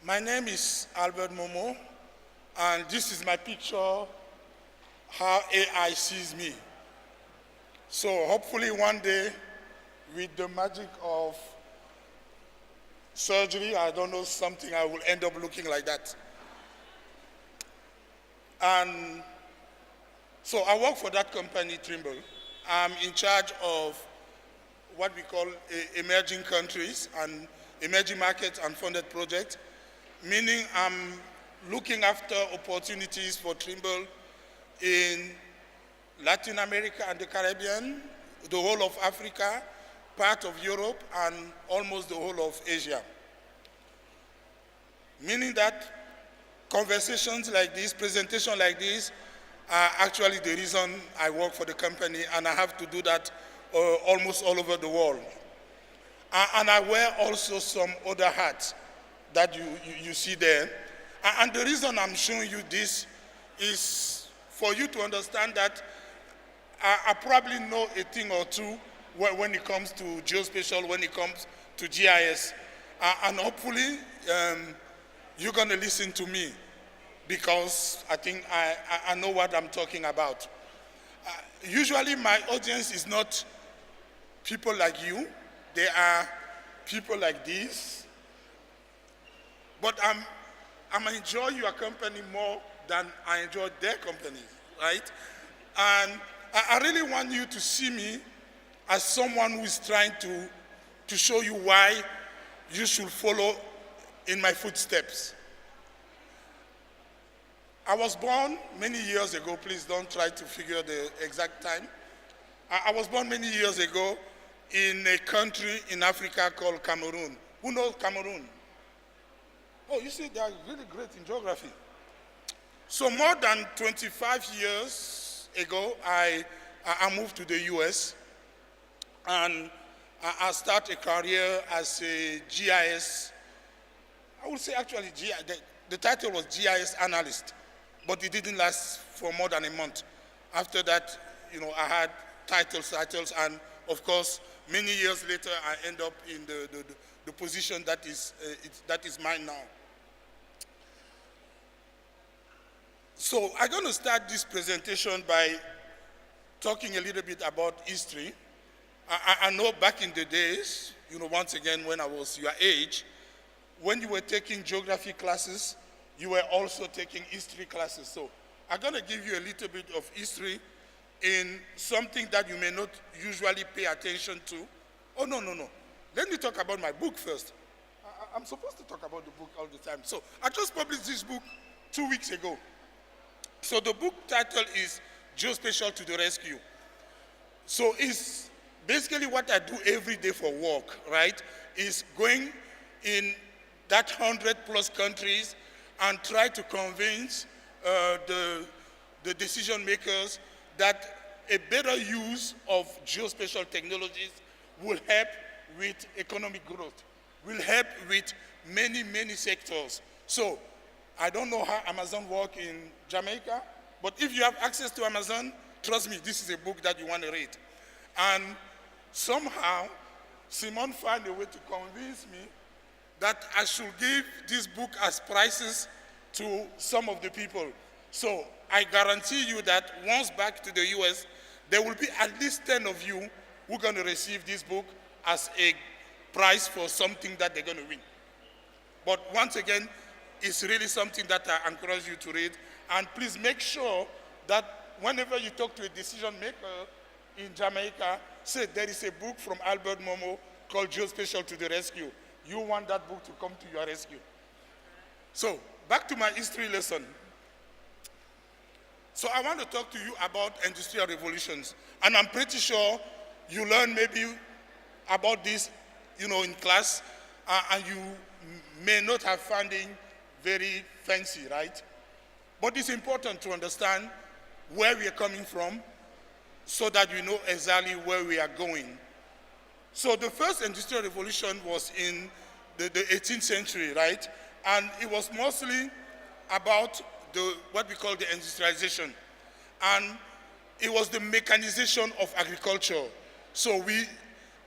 my name is Albert Momo, and this is my picture, how AI sees me. So hopefully one day, with the magic of surgery, I don't know, something, I will end up looking like that. And so I work for that company, Trimble. I'm in charge of what we call emerging countries and emerging markets and funded projects, meaning I'm looking after opportunities for Trimble in Latin America and the Caribbean, the whole of Africa, part of Europe, and almost the whole of Asia. Meaning that conversations like this, presentations like this, are actually the reason I work for the company, and I have to do that almost all over the world. And I wear also some other hats that you see there. And the reason I'm showing you this is for you to understand that I probably know a thing or two when it comes to geospatial, when it comes to GIS. And hopefully, you're going to listen to me, because I think I know what I'm talking about. Usually, my audience is not people like you. They are people like this. But I'm enjoy your company more than I enjoy their company, right? And I really want you to see me as someone who is trying to show you why you should follow in my footsteps. I was born many years ago. Please don't try to figure the exact time. I was born many years ago in a country in Africa called Cameroon. Who knows Cameroon? Oh, you see, they are really great in geography. So more than 25 years ago, I moved to the US, and I started a career as a GIS. I would say actually the title was GIS analyst, but it didn't last for more than a month. After that, I had titles, and of course, many years later, I end up in the position that is mine now. So I'm going to start this presentation by talking a little bit about history. I know back in the days, once again, when I was your age, when you were taking geography classes, you were also taking history classes. So I'm going to give you a little bit of history in something that you may not usually pay attention to. Oh, no. Let me talk about my book first. I'm supposed to talk about the book all the time. So I just published this book 2 weeks ago. So the book title is Geospatial to the Rescue. So it's basically what I do every day for work, right? Is going in that 100+ countries and try to convince the decision makers that a better use of geospatial technologies will help with economic growth, will help with many, many sectors. So I don't know how Amazon works in Jamaica, but if you have access to Amazon, trust me, this is a book that you want to read. And somehow, Simon found a way to convince me that I should give this book as prizes to some of the people. So I guarantee you that once back to the US, there will be at least 10 of you who are going to receive this book as a prize for something that they're going to win. But once again, it's really something that I encourage you to read. And please make sure that whenever you talk to a decision maker in Jamaica, say there is a book from Albert Momo called Geospatial to the Rescue. You want that book to come to your rescue. So back to my history lesson. So I want to talk to you about industrial revolutions. And I'm pretty sure you learn maybe about this, in class, and you may not have found it very fancy, right? But it's important to understand where we are coming from so that you know exactly where we are going. So the first industrial revolution was in the 18th century, right? And it was mostly about what we call the industrialization. And it was the mechanization of agriculture. So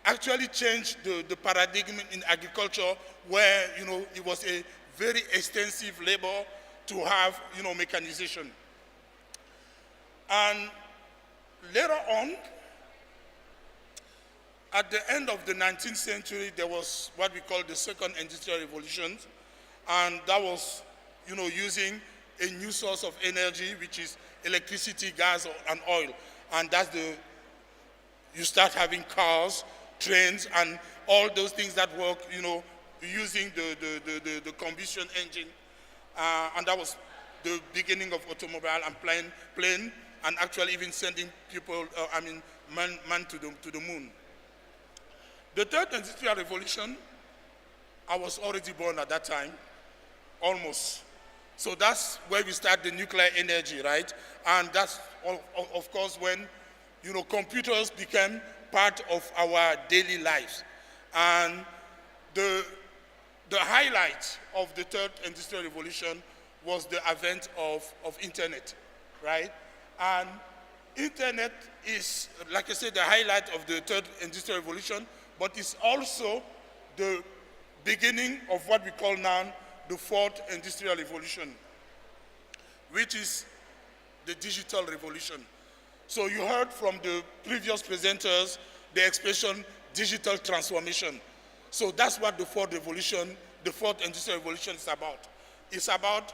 actually changed the paradigm in agriculture, where it was a very extensive labor to have mechanization. And later on, at the end of the 19th century, there was what we call the second industrial revolution, and that was using a new source of energy, which is electricity, gas, and oil. And that's you start having cars, trains, and all those things that work, using the combustion engine. And that was the beginning of automobile and plane, and actually even sending people, man to the moon. The third industrial revolution, I was already born at that time, almost. So that's where we start the nuclear energy, right? And that's, of course, when computers became part of our daily lives. And the highlight of the third industrial revolution was the advent of internet, right? And internet is, like I said, the highlight of the third industrial revolution, but it's also the beginning of what we call now the fourth industrial revolution, which is the digital revolution. So you heard from the previous presenters the expression digital transformation. So that's what the fourth industrial revolution is about. It's about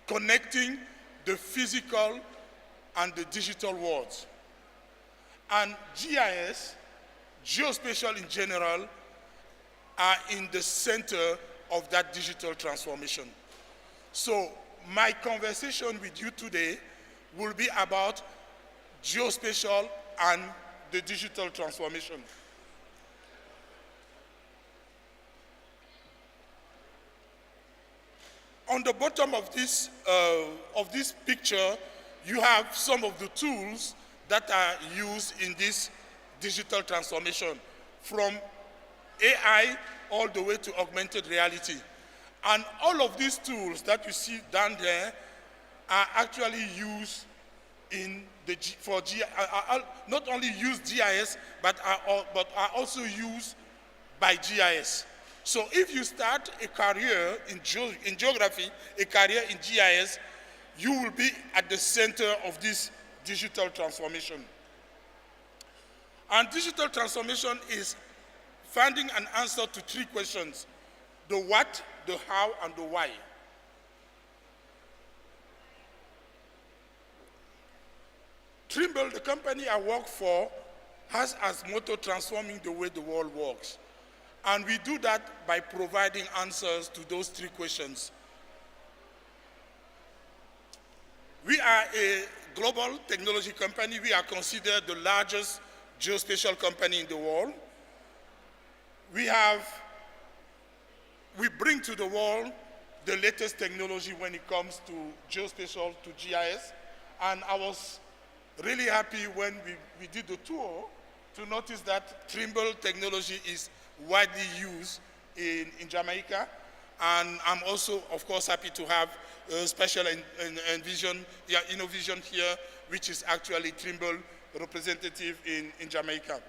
connecting the physical and the digital worlds. And GIS, geospatial in general, are in the center of that digital transformation. So my conversation with you today will be about geospatial and the digital transformation. On the bottom of this picture, you have some of the tools that are used in this digital transformation, from AI all the way to augmented reality. And all of these tools that you see down there are actually used not only use GIS, but are also used by GIS. So if you start a career in geography, a career in GIS, you will be at the center of this digital transformation. And digital transformation is finding an answer to three questions: the what, the how, and the why. Trimble, the company I work for, has as motto transforming the way the world works. And we do that by providing answers to those three questions. We are a global technology company. We are considered the largest geospatial company in the world. We bring to the world the latest technology when it comes to geospatial, to GIS. And I was really happy when we did the tour to notice that Trimble technology is widely used in Jamaica. And I'm also, of course, happy to have Spatial and Vision, Innovision here, which is actually Trimble representative in Jamaica.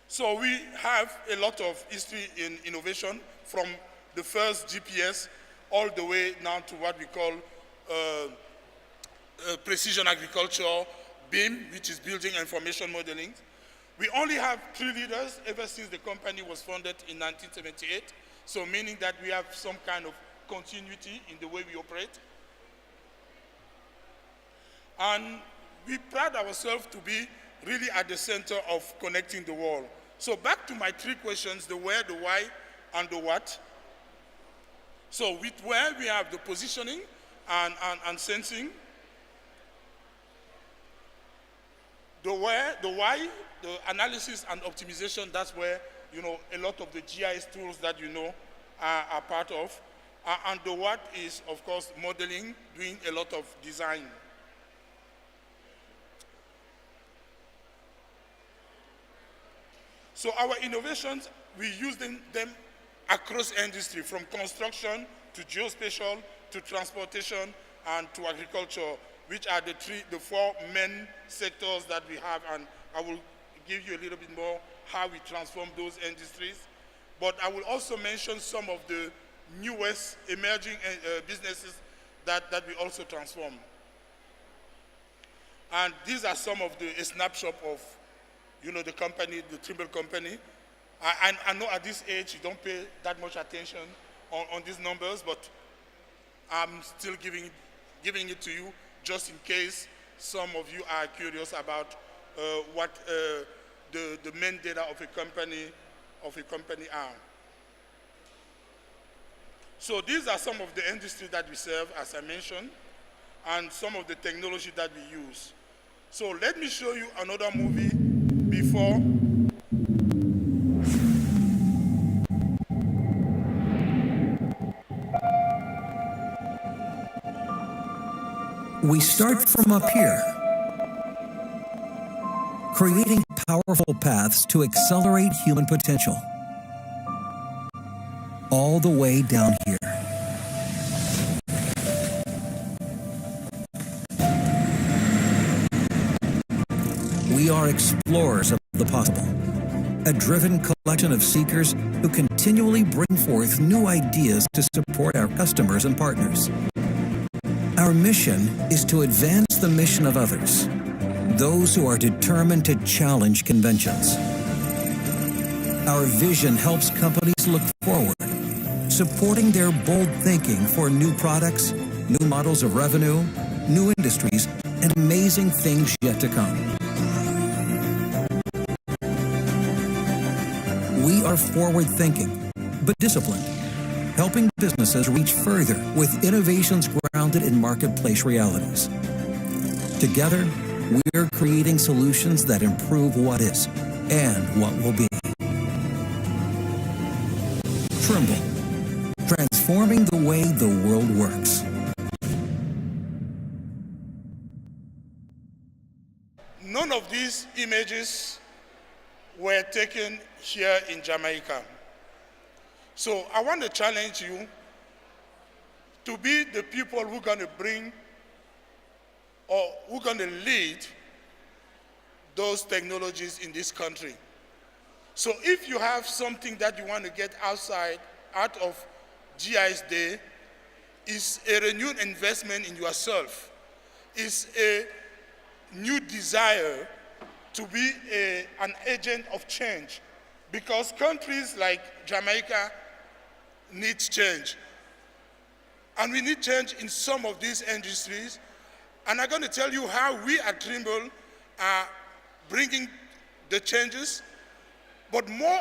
So we have a lot of history in innovation, from the first GPS all the way now to what we call precision agriculture, BIM, which is building information modeling. We only have 3 leaders ever since the company was founded in 1978, so meaning that we have some kind of continuity in the way we operate. And we pride ourselves to be really at the center of connecting the world. So back to my 3 questions: the where, the why, and the what. So with where, we have the positioning and sensing. The where, the why, the analysis and optimization, that's where a lot of the GIS tools that are part of. And the what is, of course, modeling, doing a lot of design. So our innovations, we use them across industry, from construction to geospatial, to transportation, and to agriculture, which are the four main sectors that we have, and I will give you a little bit more how we transform those industries. But I will also mention some of the newest emerging businesses that we also transform. And these are some of a snapshot of, the company, the Trimble company. I know at this age you don't pay that much attention on these numbers, but I'm still giving it to you just in case some of you are curious about what the main data of a company are. So these are some of the industries that we serve, as I mentioned, and some of the technology that we use. So let me show you another movie before. We start from up here, creating powerful paths to accelerate human potential, all the way down here. We are explorers of the possible, a driven collection of seekers who continually bring forth new ideas to support our customers and partners. Our mission is to advance the mission of others, those who are determined to challenge conventions. Our vision helps companies look forward, supporting their bold thinking for new products, new models of revenue, new industries, and amazing things yet to come. We are forward-thinking, but disciplined, helping businesses reach further with innovations grounded in marketplace realities. Together, we're creating solutions that improve what is and what will be. Trimble, transforming the way the world works. None of these images were taken here in Jamaica. So I want to challenge you to be the people who are going to bring or who are going to lead those technologies in this country. So if you have something that you want to get out of GIS Day, is a renewed investment in yourself, is a new desire to be an agent of change, because countries like Jamaica need change. And we need change in some of these industries. And I'm going to tell you how we at Trimble are bringing the changes, but more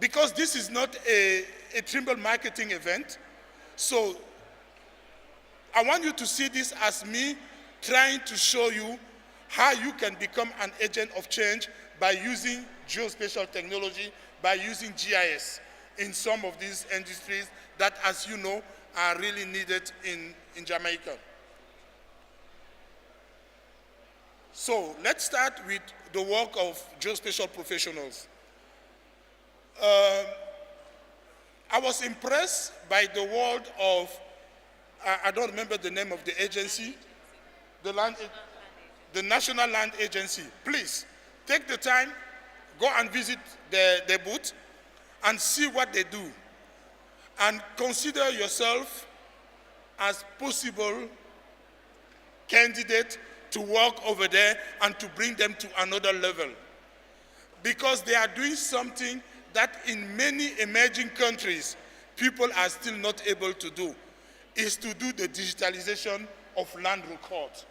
because this is not a Trimble marketing event. So I want you to see this as me trying to show you how you can become an agent of change by using geospatial technology, by using GIS in some of these industries that, as you know, are really needed in Jamaica. So let's start with the work of geospatial professionals. I was impressed by the word of, I don't remember the name of the agency, the National Land Agency. Please, take the time, go and visit their booth and see what they do. And consider yourself as possible candidate to work over there and to bring them to another level. Because they are doing something that in many emerging countries, people are still not able to do, is to do the digitalization of land records.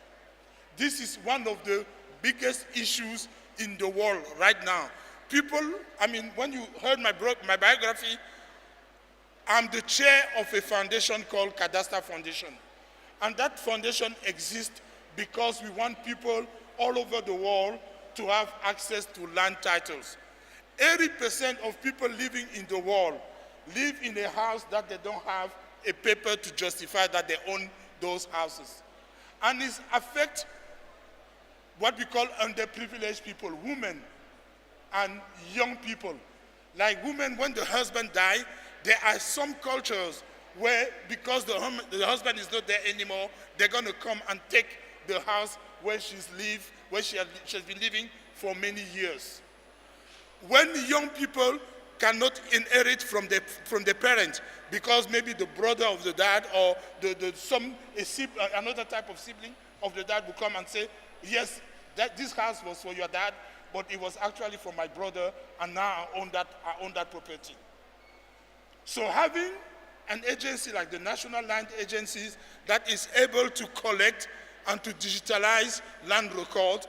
This is one of the biggest issues in the world right now. People, I mean, when you heard my biography, I'm the chair of a foundation called Cadastre Foundation. And that foundation exists because we want people all over the world to have access to land titles. 80% of people living in the world live in a house that they don't have a paper to justify that they own those houses. And it affects what we call underprivileged people, women and young people. Like women, when the husband dies, there are some cultures where because the husband is not there anymore, they're going to come and take the house where she's been living for many years. When the young people cannot inherit from the parent because maybe the brother of the dad or another type of sibling of the dad will come and say, yes, this house was for your dad, but it was actually for my brother, and now I own that property. So having an agency like the National Land Agencies that is able to collect and to digitalize land records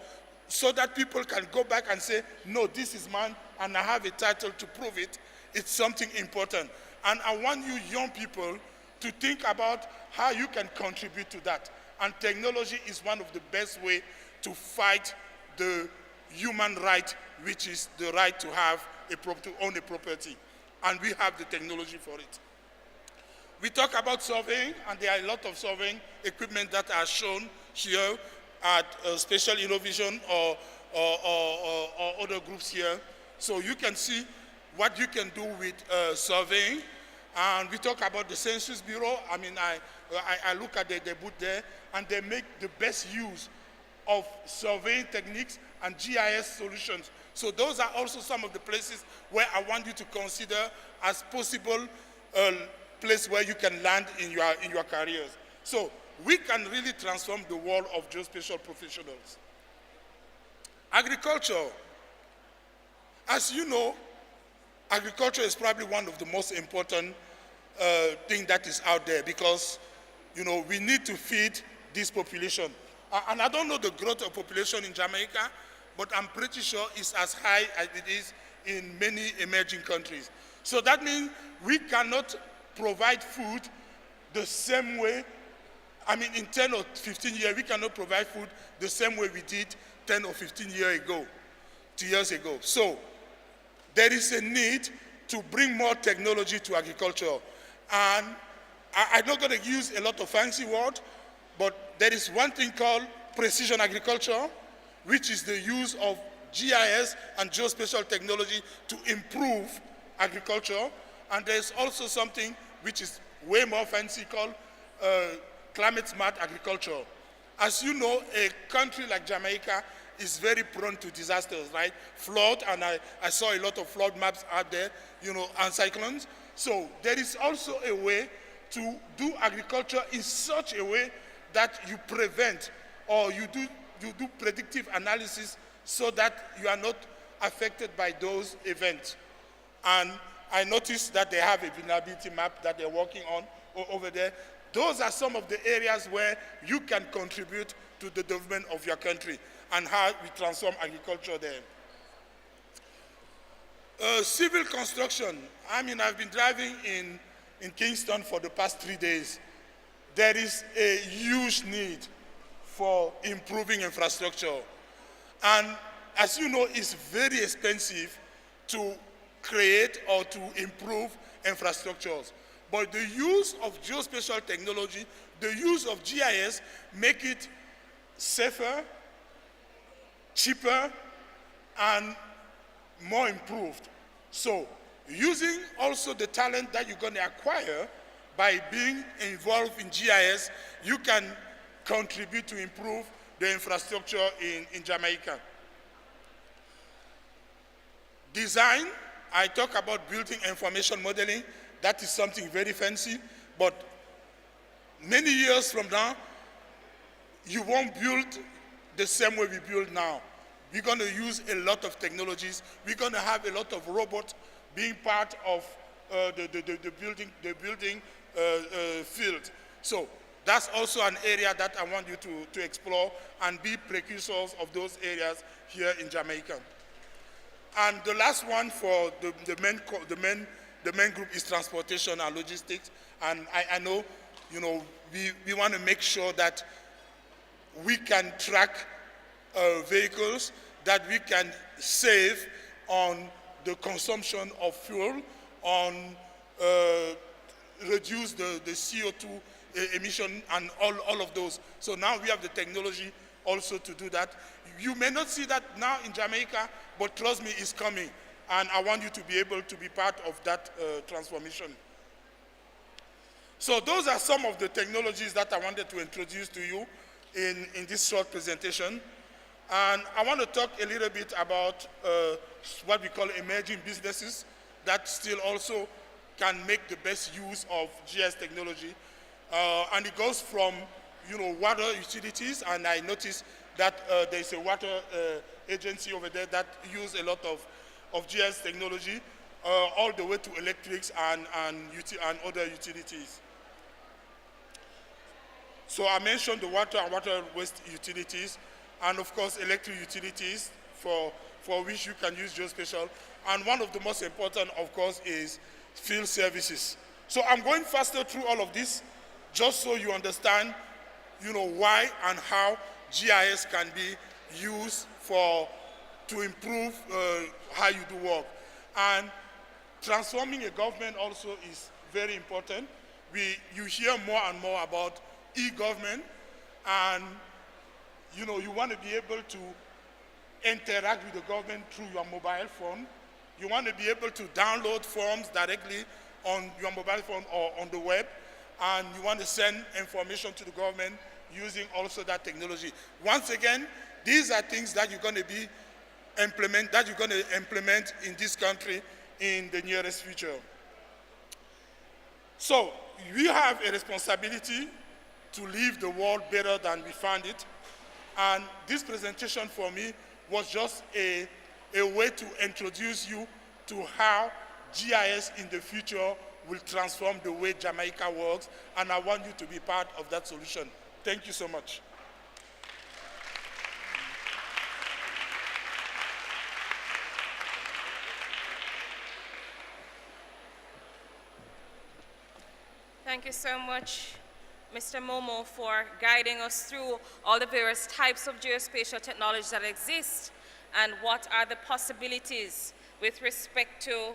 so that people can go back and say, no, this is mine, and I have a title to prove it, it's something important. And I want you young people to think about how you can contribute to that. And technology is one of the best ways to fight the human right, which is the right to own a property. And we have the technology for it. We talk about surveying, and there are a lot of surveying equipment that are shown here at Spatial Innovation or other groups here. So you can see what you can do with surveying. And we talk about the Census Bureau. I mean, I look at the booth there, and they make the best use of surveying techniques and GIS solutions. So those are also some of the places where I want you to consider as possible place where you can land in your careers. So we can really transform the world of geospatial professionals. Agriculture. As you know, agriculture is probably one of the most important thing that is out there because, we need to feed this population. And I don't know the growth of population in Jamaica, but I'm pretty sure it's as high as it is in many emerging countries. So that means we cannot provide food the same way. I mean, in 10 or 15 years, we cannot provide food the same way we did 10 or 15 years ago, 2 years ago. So there is a need to bring more technology to agriculture. And I'm not going to use a lot of fancy words, but there is one thing called precision agriculture, which is the use of GIS and geospatial technology to improve agriculture. And there's also something which is way more fancy called climate smart agriculture. As you know, a country like Jamaica is very prone to disasters, right? Flood, and I saw a lot of flood maps out there, and cyclones. So there is also a way to do agriculture in such a way that you prevent or you do predictive analysis so that you are not affected by those events. And I noticed that they have a vulnerability map that they're working on over there. Those are some of the areas where you can contribute to the development of your country and how we transform agriculture there. Civil construction. I mean, I've been driving in Kingston for the past 3 days. There is a huge need for improving infrastructure. And as you know, it's very expensive to create or to improve infrastructures. But the use of geospatial technology, the use of GIS, make it safer, cheaper, and more improved. So using also the talent that you're going to acquire by being involved in GIS, you can contribute to improve the infrastructure in Jamaica. Design, I talk about building information modeling. That is something very fancy, but many years from now, you won't build the same way we build now. We're going to use a lot of technologies. We're going to have a lot of robots being part of the building field. So that's also an area that I want you to explore and be precursors of those areas here in Jamaica. And the last one for the main group is transportation and logistics. And I know, we want to make sure that we can track vehicles, that we can save on the consumption of fuel, on reduce the CO2 emission and all of those. So now we have the technology also to do that. You may not see that now in Jamaica, but trust me, it's coming. And I want you to be able to be part of that transformation. So those are some of the technologies that I wanted to introduce to you in this short presentation. And I want to talk a little bit about what we call emerging businesses that still also can make the best use of GIS technology. And it goes from, water utilities, and I noticed that there's a water agency over there that use a lot of GIS technology, all the way to electrics and other utilities. So I mentioned the water and water waste utilities, and of course electric utilities for which you can use Geospatial. And one of the most important, of course, is field services. So I'm going faster through all of this, just so you understand, why and how GIS can be used to improve how you do work. And transforming a government also is very important. You hear more and more about e-government, and you want to be able to interact with the government through your mobile phone. You want to be able to download forms directly on your mobile phone or on the web, and you want to send information to the government using also that technology. Once again, these are things that you're going to implement in this country in the nearest future. So we have a responsibility to leave the world better than we found it. And this presentation for me was just a way to introduce you to how GIS in the future will transform the way Jamaica works, and I want you to be part of that solution. Thank you so much. Thank you so much, Mr. Momo, for guiding us through all the various types of geospatial technologies that exist and what are the possibilities with respect to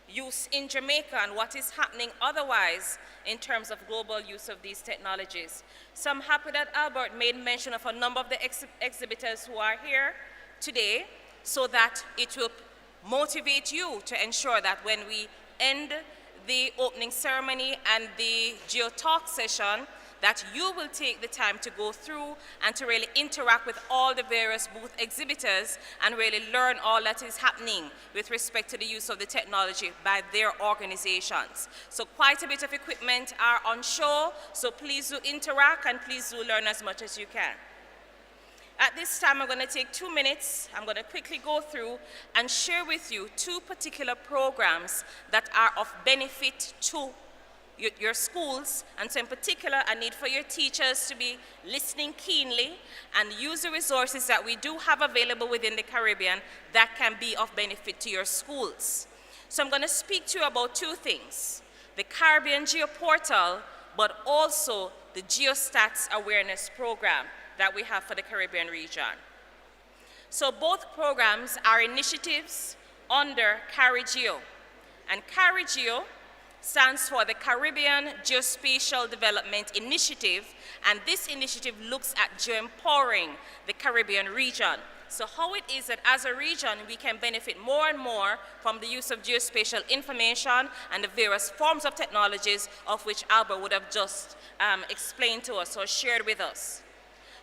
use in Jamaica and what is happening otherwise in terms of global use of these technologies. So I'm happy that Albert made mention of a number of the exhibitors who are here today, so that it will motivate you to ensure that when we end the opening ceremony and the GeoTalk session, that you will take the time to go through and to really interact with all the various booth exhibitors and really learn all that is happening with respect to the use of the technology by their organizations. So quite a bit of equipment are on show, so please do interact and please do learn as much as you can. At this time, I'm going to take 2 minutes. I'm going to quickly go through and share with you 2 particular programs that are of benefit to your schools, and so in particular, I need for your teachers to be listening keenly and use the resources that we do have available within the Caribbean that can be of benefit to your schools. So I'm going to speak to you about 2 things: the Caribbean Geoportal, but also the Geostats Awareness Program that we have for the Caribbean region. So both programs are initiatives under CARIGEO, and CARIGEO stands for the Caribbean Geospatial Development Initiative, and this initiative looks at geo-empowering the Caribbean region. So how it is that as a region we can benefit more and more from the use of geospatial information and the various forms of technologies of which Albert would have just explained to us or shared with us.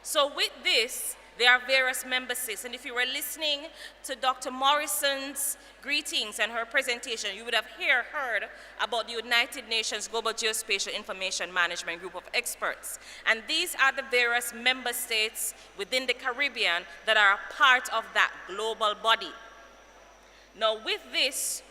So with this, there are various member states, and if you were listening to Dr. Morrison's greetings and her presentation, you would have heard about the United Nations Global Geospatial Information Management Group of Experts. And these are the various member states within the Caribbean that are a part of that global body. Now with this,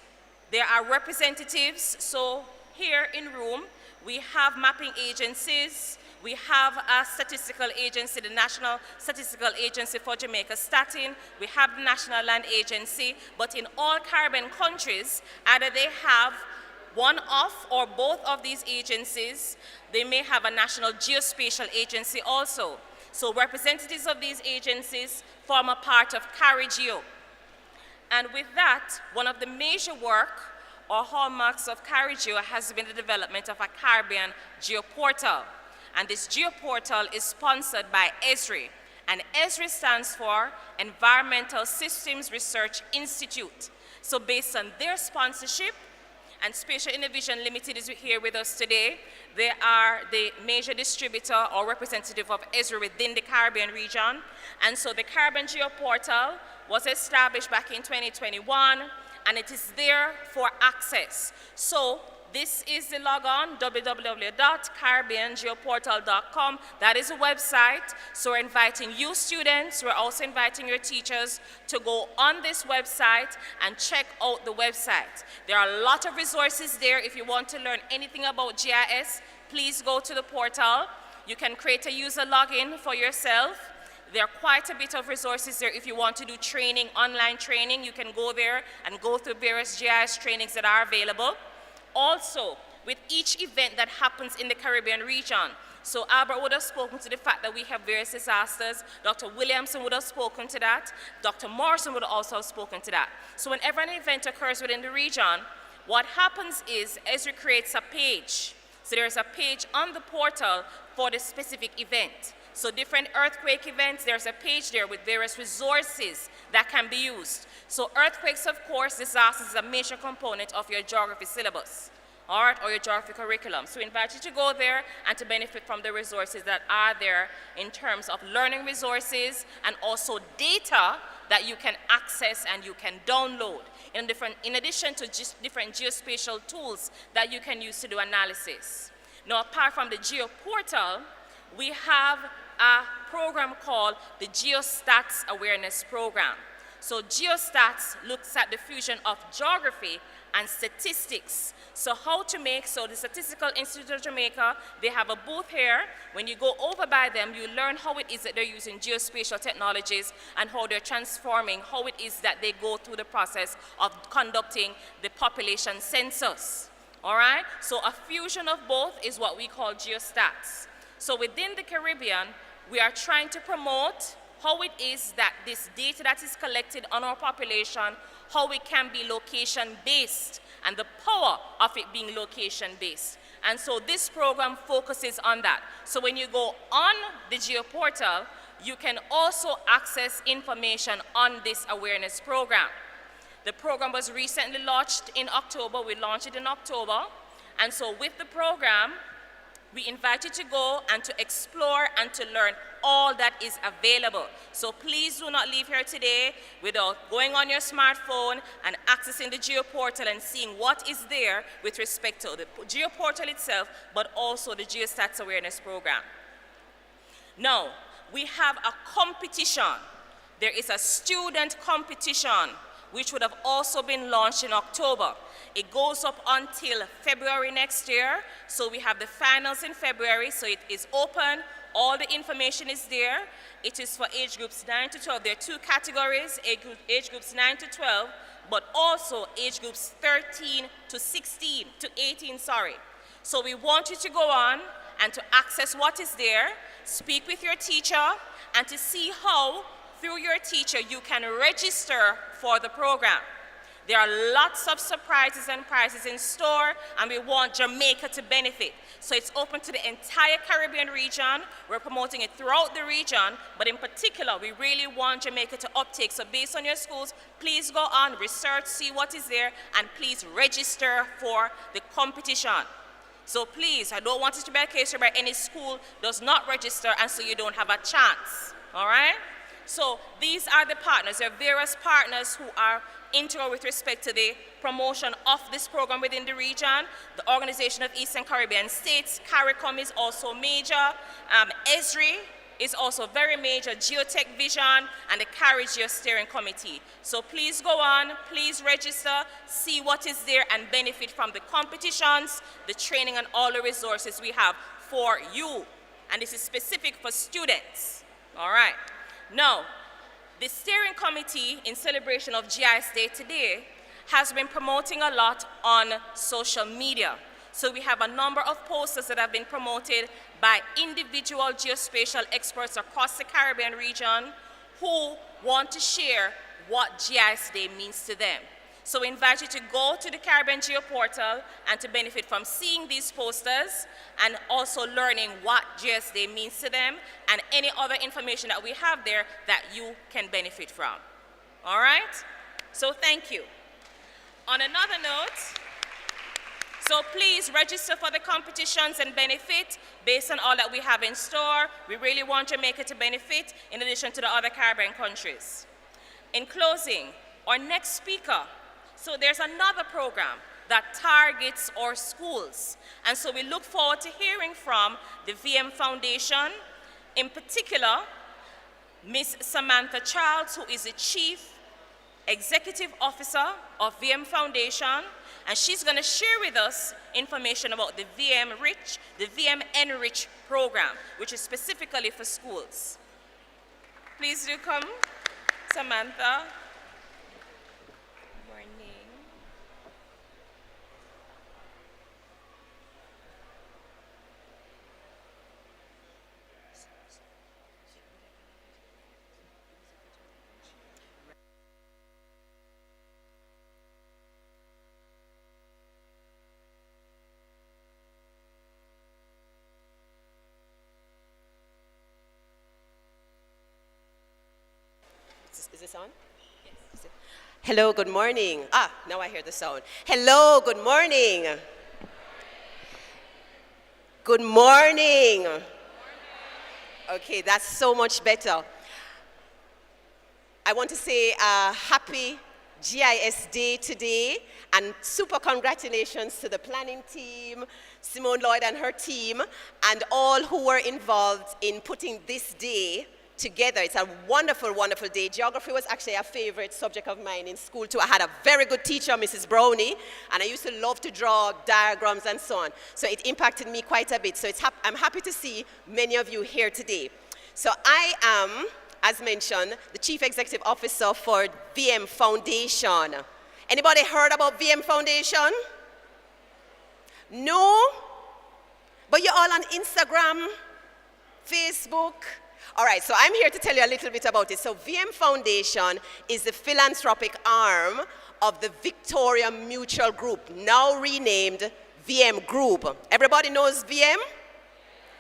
there are representatives. So here in room, we have mapping agencies. We have a statistical agency, the National Statistical Agency for Jamaica, Statin. We have the National Land Agency, but in all Caribbean countries, either they have one of or both of these agencies. They may have a National Geospatial Agency also. So representatives of these agencies form a part of CARIGEO. And with that, one of the major work or hallmarks of CARIGEO has been the development of a Caribbean Geoportal. And this Geoportal is sponsored by ESRI, and ESRI stands for Environmental Systems Research Institute. So based on their sponsorship, and Spatial Innovation Limited is here with us today, They are the major distributor or representative of Esri within the Caribbean region. And so the Caribbean Geoportal was established back in 2021, and it is there for access. So this is the logon, www.caribbeangeoportal.com. That is a website. So we're inviting you students, we're also inviting your teachers to go on this website and check out the website. There are a lot of resources there. If you want to learn anything about GIS, please go to the portal. You can create a user login for yourself. There are quite a bit of resources there. If you want to do training, online training, you can go there and go through various GIS trainings that are available. Also, with each event that happens in the Caribbean region, so Albert would have spoken to the fact that we have various disasters, Dr. Williamson would have spoken to that, Dr. Morrison would also have spoken to that. So whenever an event occurs within the region, what happens is Esri creates a page. So there's a page on the portal for the specific event. So different earthquake events, there's a page there with various resources that can be used. So earthquakes, of course, disasters is a major component of your geography syllabus, all right, or your geography curriculum. So we invite you to go there and to benefit from the resources that are there in terms of learning resources and also data that you can access and you can download, in addition to just different geospatial tools that you can use to do analysis. Now, apart from the Geoportal, we have a program called the Geostats Awareness Program. So Geostats looks at the fusion of geography and statistics. So the Statistical Institute of Jamaica, they have a booth here. When you go over by them, you learn how it is that they're using geospatial technologies and how they're transforming, how it is that they go through the process of conducting the population census. All right? So a fusion of both is what we call Geostats. So within the Caribbean, we are trying to promote how it is that this data that is collected on our population, how it can be location-based, and the power of it being location-based. And so this program focuses on that. So when you go on the Geoportal, you can also access information on this awareness program. The program was recently launched in October. We launched it in October. And so with the program, we invite you to go and to explore and to learn all that is available. So please do not leave here today without going on your smartphone and accessing the Geoportal and seeing what is there with respect to the Geoportal itself, but also the Geostats Awareness Program. Now, we have a competition. There is a student competition which would have also been launched in October. It goes up until February next year. So we have the finals in February, so it is open. All the information is there. It is for age groups 9 to 12. There are two categories, age groups 9 to 12, but also age groups 13 to 16, to 18, sorry. So we want you to go on and to access what is there, speak with your teacher, and to see how through your teacher, you can register for the program. There are lots of surprises and prizes in store, and we want Jamaica to benefit. So it's open to the entire Caribbean region. We're promoting it throughout the region, but in particular, we really want Jamaica to uptake. So based on your schools, please go on, research, see what is there, and please register for the competition. So please, I don't want it to be a case where any school does not register, and so you don't have a chance, all right? So these are the partners. There are various partners who are integral with respect to the promotion of this program within the region. The Organization of Eastern Caribbean States, CARICOM, is also major. Esri is also very major, Geotech Vision, and the CARI Geosteering Committee. So please go on, please register, see what is there, and benefit from the competitions, the training, and all the resources we have for you. And this is specific for students, all right? Now, the steering committee in celebration of GIS Day today has been promoting a lot on social media. So we have a number of posters that have been promoted by individual geospatial experts across the Caribbean region who want to share what GIS Day means to them. So we invite you to go to the Caribbean Geoportal and to benefit from seeing these posters and also learning what GIS Day means to them and any other information that we have there that you can benefit from. All right? So thank you. On another note, So please register for the competitions and benefit based on all that we have in store. We really want Jamaica to benefit in addition to the other Caribbean countries. In closing, our next speaker, so there's another program that targets our schools. And so we look forward to hearing from the VM Foundation, in particular, Ms. Samantha Charles, who is the Chief Executive Officer of VM Foundation, and she's going to share with us information about the VM Enrich program, which is specifically for schools. Please do come, Samantha. Good morning. Is this on? Yes. Hello, good morning. Now I hear the sound. Hello, good morning. Good morning. Okay, that's so much better. I want to say happy GIS Day today, and super congratulations to the planning team, Simone Lloyd and her team, and all who were involved in putting this day together. It's a wonderful, wonderful day. Geography was actually a favorite subject of mine in school too. I had a very good teacher, Mrs. Brownie, and I used to love to draw diagrams and so on. So it impacted me quite a bit. So I'm happy to see many of you here today. So I am, as mentioned, the Chief Executive Officer for VM Foundation. Anybody heard about VM Foundation? No? But you're all on Instagram, Facebook. All right, so I'm here to tell you a little bit about it. So VM Foundation is the philanthropic arm of the Victoria Mutual Group, now renamed VM Group. Everybody knows VM?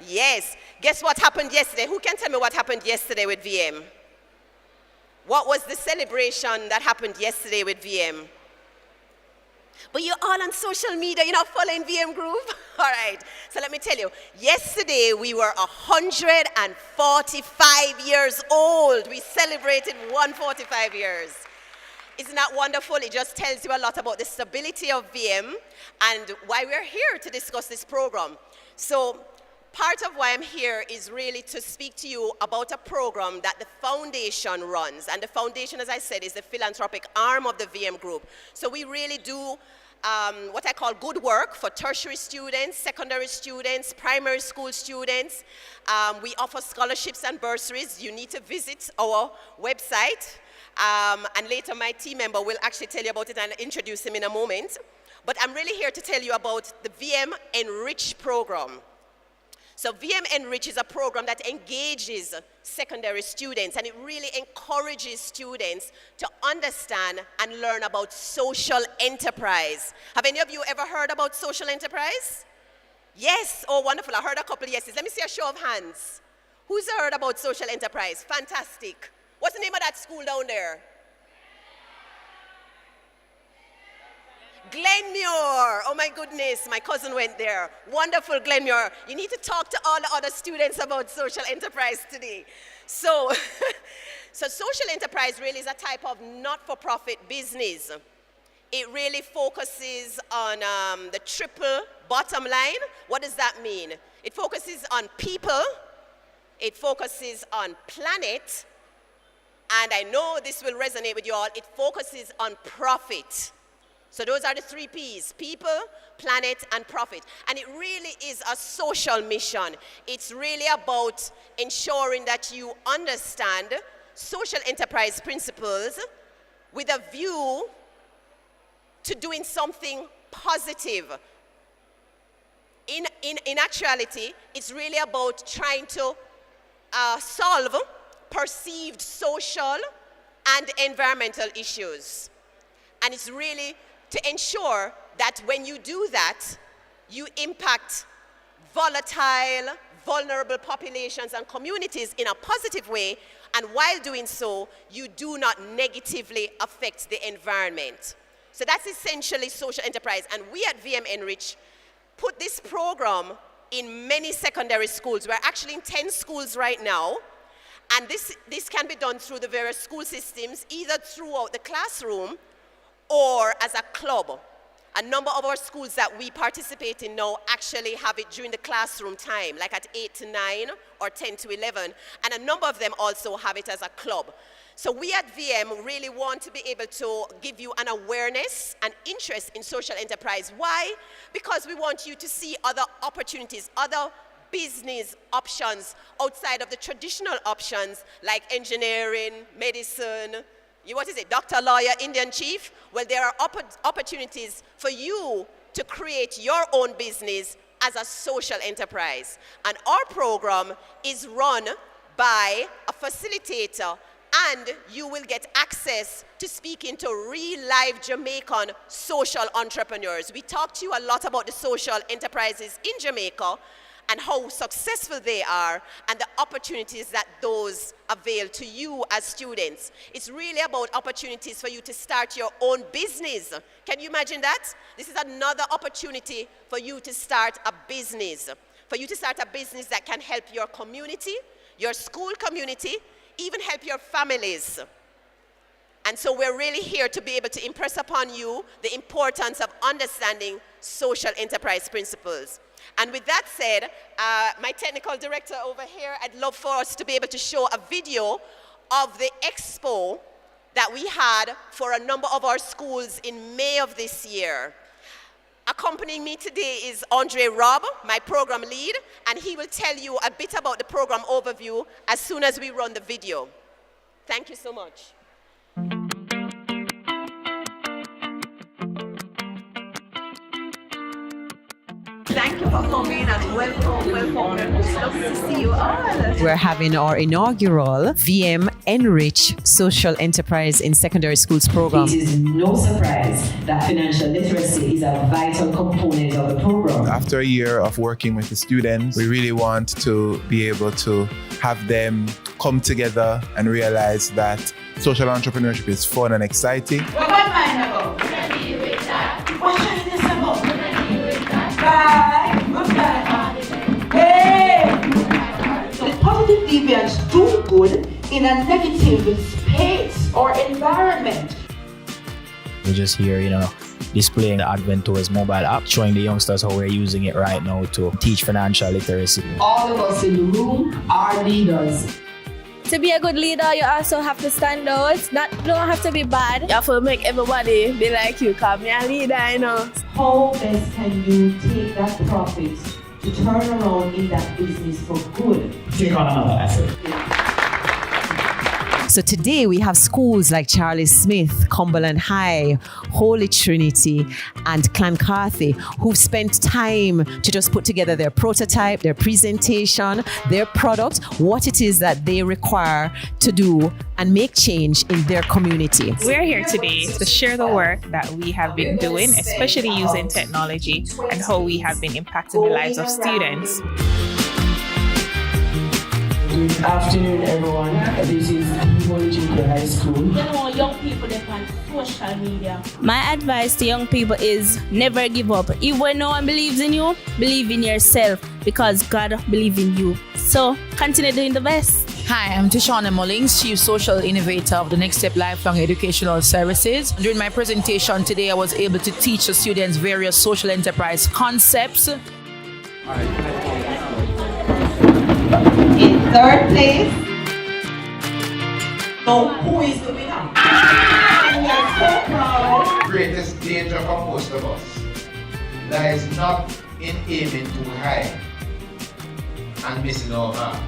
Yes. Guess what happened yesterday? Who can tell me what happened yesterday with VM? What was the celebration that happened yesterday with VM? But you're all on social media, you're not following VM Group? All right, so let me tell you, yesterday we were 145 years old. We celebrated 145 years. Isn't that wonderful? It just tells you a lot about the stability of VM and why we're here to discuss this program. So part of why I'm here is really to speak to you about a program that the foundation runs. And the foundation, as I said, is the philanthropic arm of the VM Group. So we really do what I call good work for tertiary students, secondary students, primary school students. We offer scholarships and bursaries. You need to visit our website. And later my team member will actually tell you about it and introduce him in a moment. But I'm really here to tell you about the VM Enrich program. So VM Enrich is a program that engages secondary students, and it really encourages students to understand and learn about social enterprise. Have any of you ever heard about social enterprise? Yes? Oh, wonderful. I heard a couple of yeses. Let me see a show of hands. Who's heard about social enterprise? Fantastic. What's the name of that school down there? Glenmuir. Oh my goodness, my cousin went there. Wonderful, Glenmuir. You need to talk to all the other students about social enterprise today. So, so social enterprise really is a type of not-for-profit business. It really focuses on the triple bottom line. What does that mean? It focuses on people, it focuses on planet, and I know this will resonate with you all, it focuses on profit. So those are the 3 P's: people, planet, and profit. And it really is a social mission. It's really about ensuring that you understand social enterprise principles with a view to doing something positive. In actuality, it's really about trying to solve perceived social and environmental issues. And it's really to ensure that when you do that, you impact volatile, vulnerable populations and communities in a positive way, and while doing so, you do not negatively affect the environment. So that's essentially social enterprise. And we at VM Enrich put this program in many secondary schools. We're actually in 10 schools right now. And this can be done through the various school systems, either throughout the classroom or as a club. A number of our schools that we participate in now actually have it during the classroom time, like at 8 to 9 or 10 to 11. And a number of them also have it as a club. So we at VM really want to be able to give you an awareness and interest in social enterprise. Why? Because we want you to see other opportunities, other business options outside of the traditional options like engineering, medicine, doctor, lawyer, Indian chief? Well, there are opportunities for you to create your own business as a social enterprise. And our program is run by a facilitator, and you will get access to speaking to real live Jamaican social entrepreneurs. We talk to you a lot about the social enterprises in Jamaica and how successful they are and the opportunities that those avail to you as students. It's really about opportunities for you to start your own business. Can you imagine that? This is another opportunity for you to start a business. For you to start a business that can help your community, your school community, even help your families. And so we're really here to be able to impress upon you the importance of understanding social enterprise principles. And with that said, my technical director over here, I'd love for us to be able to show a video of the expo that we had for a number of our schools in May of this year. Accompanying me today is Andre Robb, my program lead, and he will tell you a bit about the program overview as soon as we run the video. Thank you so much. Thank you for coming and welcome. It's lovely to see you all. We're having our inaugural VM Enrich Social Enterprise in Secondary Schools program. It is no surprise that financial literacy is a vital component of the program. After a year of working with the students, we really want to be able to have them come together and realize that social entrepreneurship is fun and exciting. What am I about? What is this about? Hey! The positive deviants do good in a negative space or environment. We're just here, displaying the Advent Tours mobile app, showing the youngsters how we're using it right now to teach financial literacy. All of us in the room are leaders. To be a good leader, you also have to stand out. You don't have to be bad. You have to make everybody be like you, because me a leader, How best can you take that profit to turn around in that business for good? Take on another asset. So today we have schools like Charlie Smith, Cumberland High, Holy Trinity, and Clancarthy who've spent time to just put together their prototype, their presentation, their product, what it is that they require to do and make change in their community. We're here today to share the work that we have been doing, especially using technology, and how we have been impacting the lives of students. Good afternoon, everyone. This is Holy Trinity High School. Young people, they on social media. My advice to young people is never give up. Even when no one believes in you, believe in yourself, because God believes in you. So continue doing the best. Hi, I'm Tishana Mullings, Chief Social Innovator of the Next Step Lifelong Educational Services. During my presentation today, I was able to teach the students various social enterprise concepts. In third place, so who is the winner? We are so proud. The greatest danger for most of us lies not in aiming too high and missing our mark,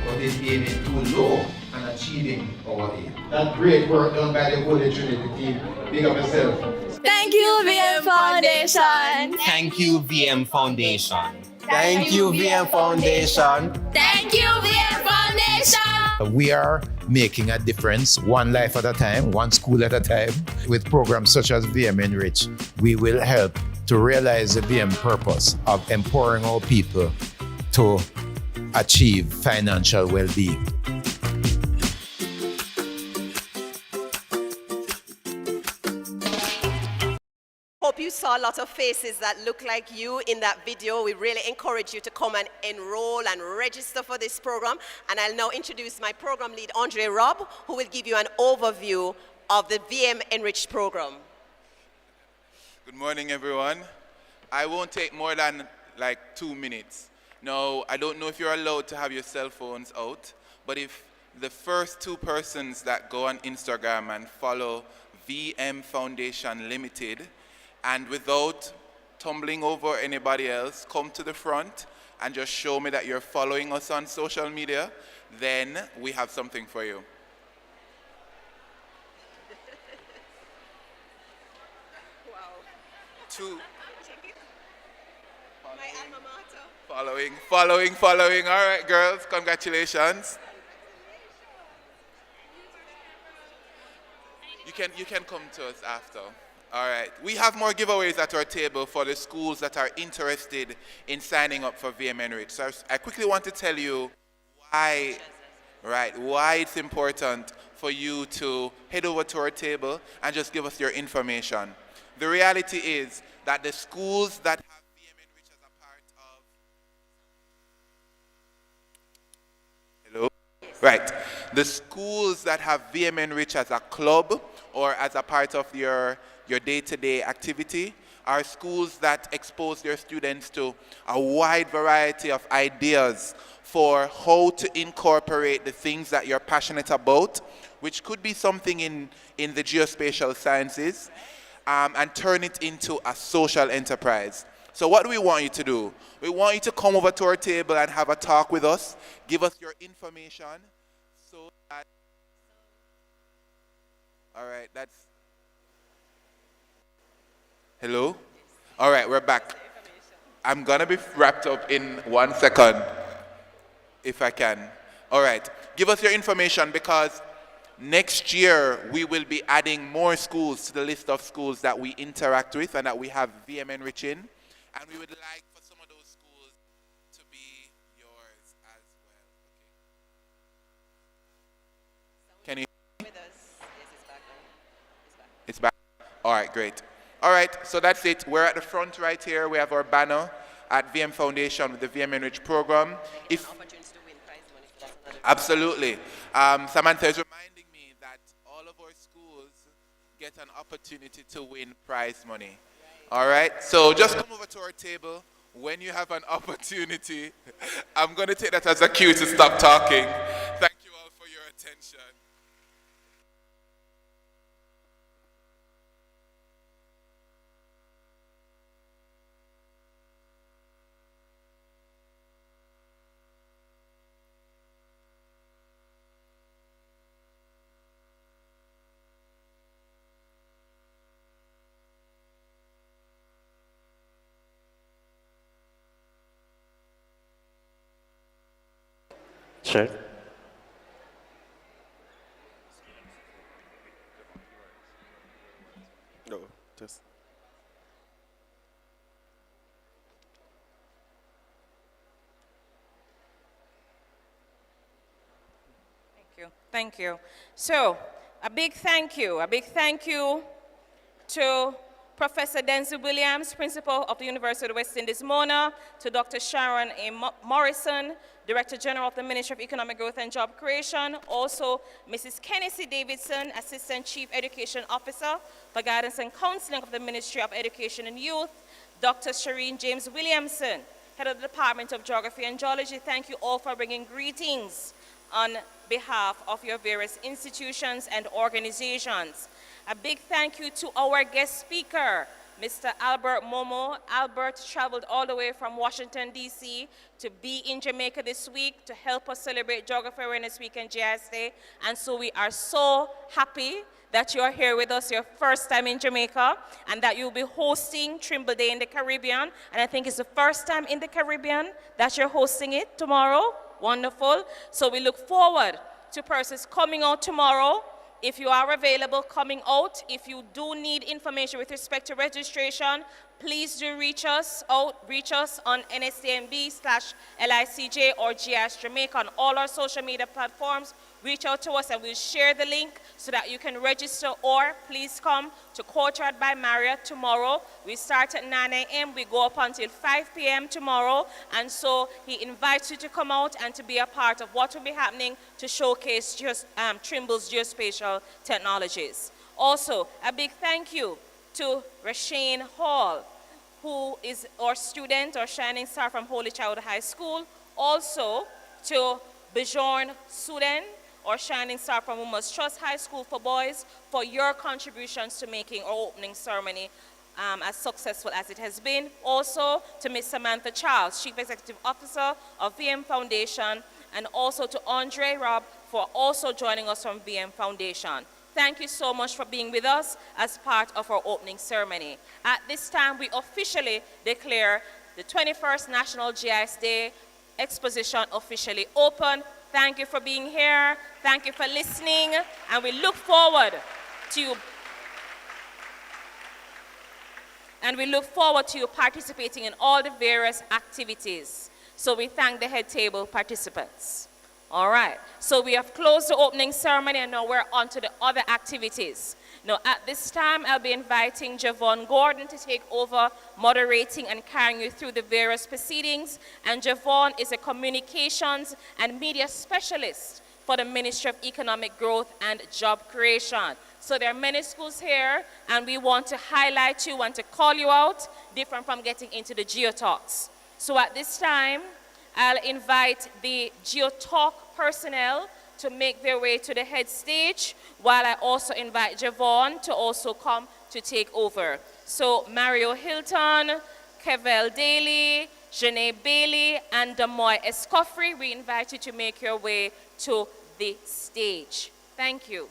but in aiming too low and achieving our aim. That great work done by the Holy Trinity team. Big up yourself. Thank you, VM Foundation. Thank you, VM Foundation. Thank you, VM Foundation. Thank you, VM Foundation. We are making a difference, one life at a time, one school at a time. With programs such as VM Enrich, we will help to realize the VM purpose of empowering our people to achieve financial well-being. saw a lot of faces that look like you in that video. We really encourage you to come and enroll and register for this program. And I'll now introduce my program lead, Andre Robb, who will give you an overview of the VM Enriched program. Good morning, everyone. I won't take more than like 2 minutes. Now, I don't know if you're allowed to have your cell phones out, but if the first 2 persons that go on Instagram and follow VM Foundation Limited, and without tumbling over anybody else, come to the front and just show me that you're following us on social media, then we have something for you. Wow. 2. Following. All right, girls, congratulations. You can come to us after. All right. We have more giveaways at our table for the schools that are interested in signing up for VM Enrich. So I quickly want to tell you why it's important for you to head over to our table and just give us your information. The reality is that the schools that have VM Enrich as a part of... Hello? Right. The schools that have VM Enrich as a club or as a part of your day-to-day activity are schools that expose their students to a wide variety of ideas for how to incorporate the things that you're passionate about, which could be something in the geospatial sciences, and turn it into a social enterprise. So what do we want you to do? We want you to come over to our table and have a talk with us, give us your information, so that... All right, that's... Hello? All right, we're back. I'm going to be wrapped up in 1 second, if I can. All right, give us your information because next year we will be adding more schools to the list of schools that we interact with and that we have VM Enrich in. And we would like for some of those schools to be yours as well. Okay. Can you hear me? With us. Yes, it's back now. It's back. All right, great. All right, so that's it. We're at the front right here. We have our banner at VM Foundation with the VM Enrich program. Absolutely. Samantha is reminding me that all of our schools get an opportunity to win prize money. All right, so just come over to our table when you have an opportunity. I'm going to take that as a cue to stop talking. Thank you all for your attention. Sure. No, just. Thank you. So, a big thank you to Professor Denzel Williams, Principal of the University of West Indies, Mona, to Dr. Sharon A. Morrison, Director General of the Ministry of Economic Growth and Job Creation, also Mrs. Kenny C. Davidson, Assistant Chief Education Officer for Guidance and Counseling of the Ministry of Education and Youth, Dr. Shireen James Williamson, Head of the Department of Geography and Geology. Thank you all for bringing greetings on behalf of your various institutions and organizations. A big thank you to our guest speaker, Mr. Albert Momo. Albert traveled all the way from Washington, D.C. to be in Jamaica this week to help us celebrate Geography Awareness Week and GIS Day. And so we are so happy that you are here with us your first time in Jamaica and that you'll be hosting Trimble Day in the Caribbean. And I think it's the first time in the Caribbean that you're hosting it tomorrow. Wonderful. So we look forward to persons coming out tomorrow. If you are available, coming out, if you do need information with respect to registration, please do reach us on NSDMB/LICJ or GIS Jamaica on all our social media platforms. Reach out to us and we'll share the link so that you can register, or please come to Courtyard by Marriott tomorrow. We start at 9 a.m. We go up until 5 p.m. tomorrow, and so he invites you to come out and to be a part of what will be happening to showcase Trimble's geospatial technologies. Also, a big thank you to Rashane Hall, who is our student or shining star from Holy Child High School. Also to Bjorn Suden, or shining star from Women's Trust High School for Boys, for your contributions to making our opening ceremony as successful as it has been. Also to Ms. Samantha Charles, Chief Executive Officer of VM Foundation, and also to Andre Robb for also joining us from VM Foundation. Thank you so much for being with us as part of our opening ceremony. At this time, we officially declare the 21st National GIS Day Exposition officially open. Thank you for being here. Thank you for listening. And we look forward to you. And we look forward to you participating in all the various activities. So we thank the head table participants. All right, so we have closed the opening ceremony and now we're on to the other activities. Now at this time, I'll be inviting Javon Gordon to take over moderating and carrying you through the various proceedings. And Javon is a communications and media specialist for the Ministry of Economic Growth and Job Creation. So there are many schools here and we want to highlight you, want to call you out, different from getting into the GeoTalks. So at this time, I'll invite the GeoTalk personnel to make their way to the head stage, while I also invite Javon to also come to take over. So Mario Hilton, Kevel Daly, Janae Bailey, and Damoy Escoffrey, we invite you to make your way to the stage. Thank you.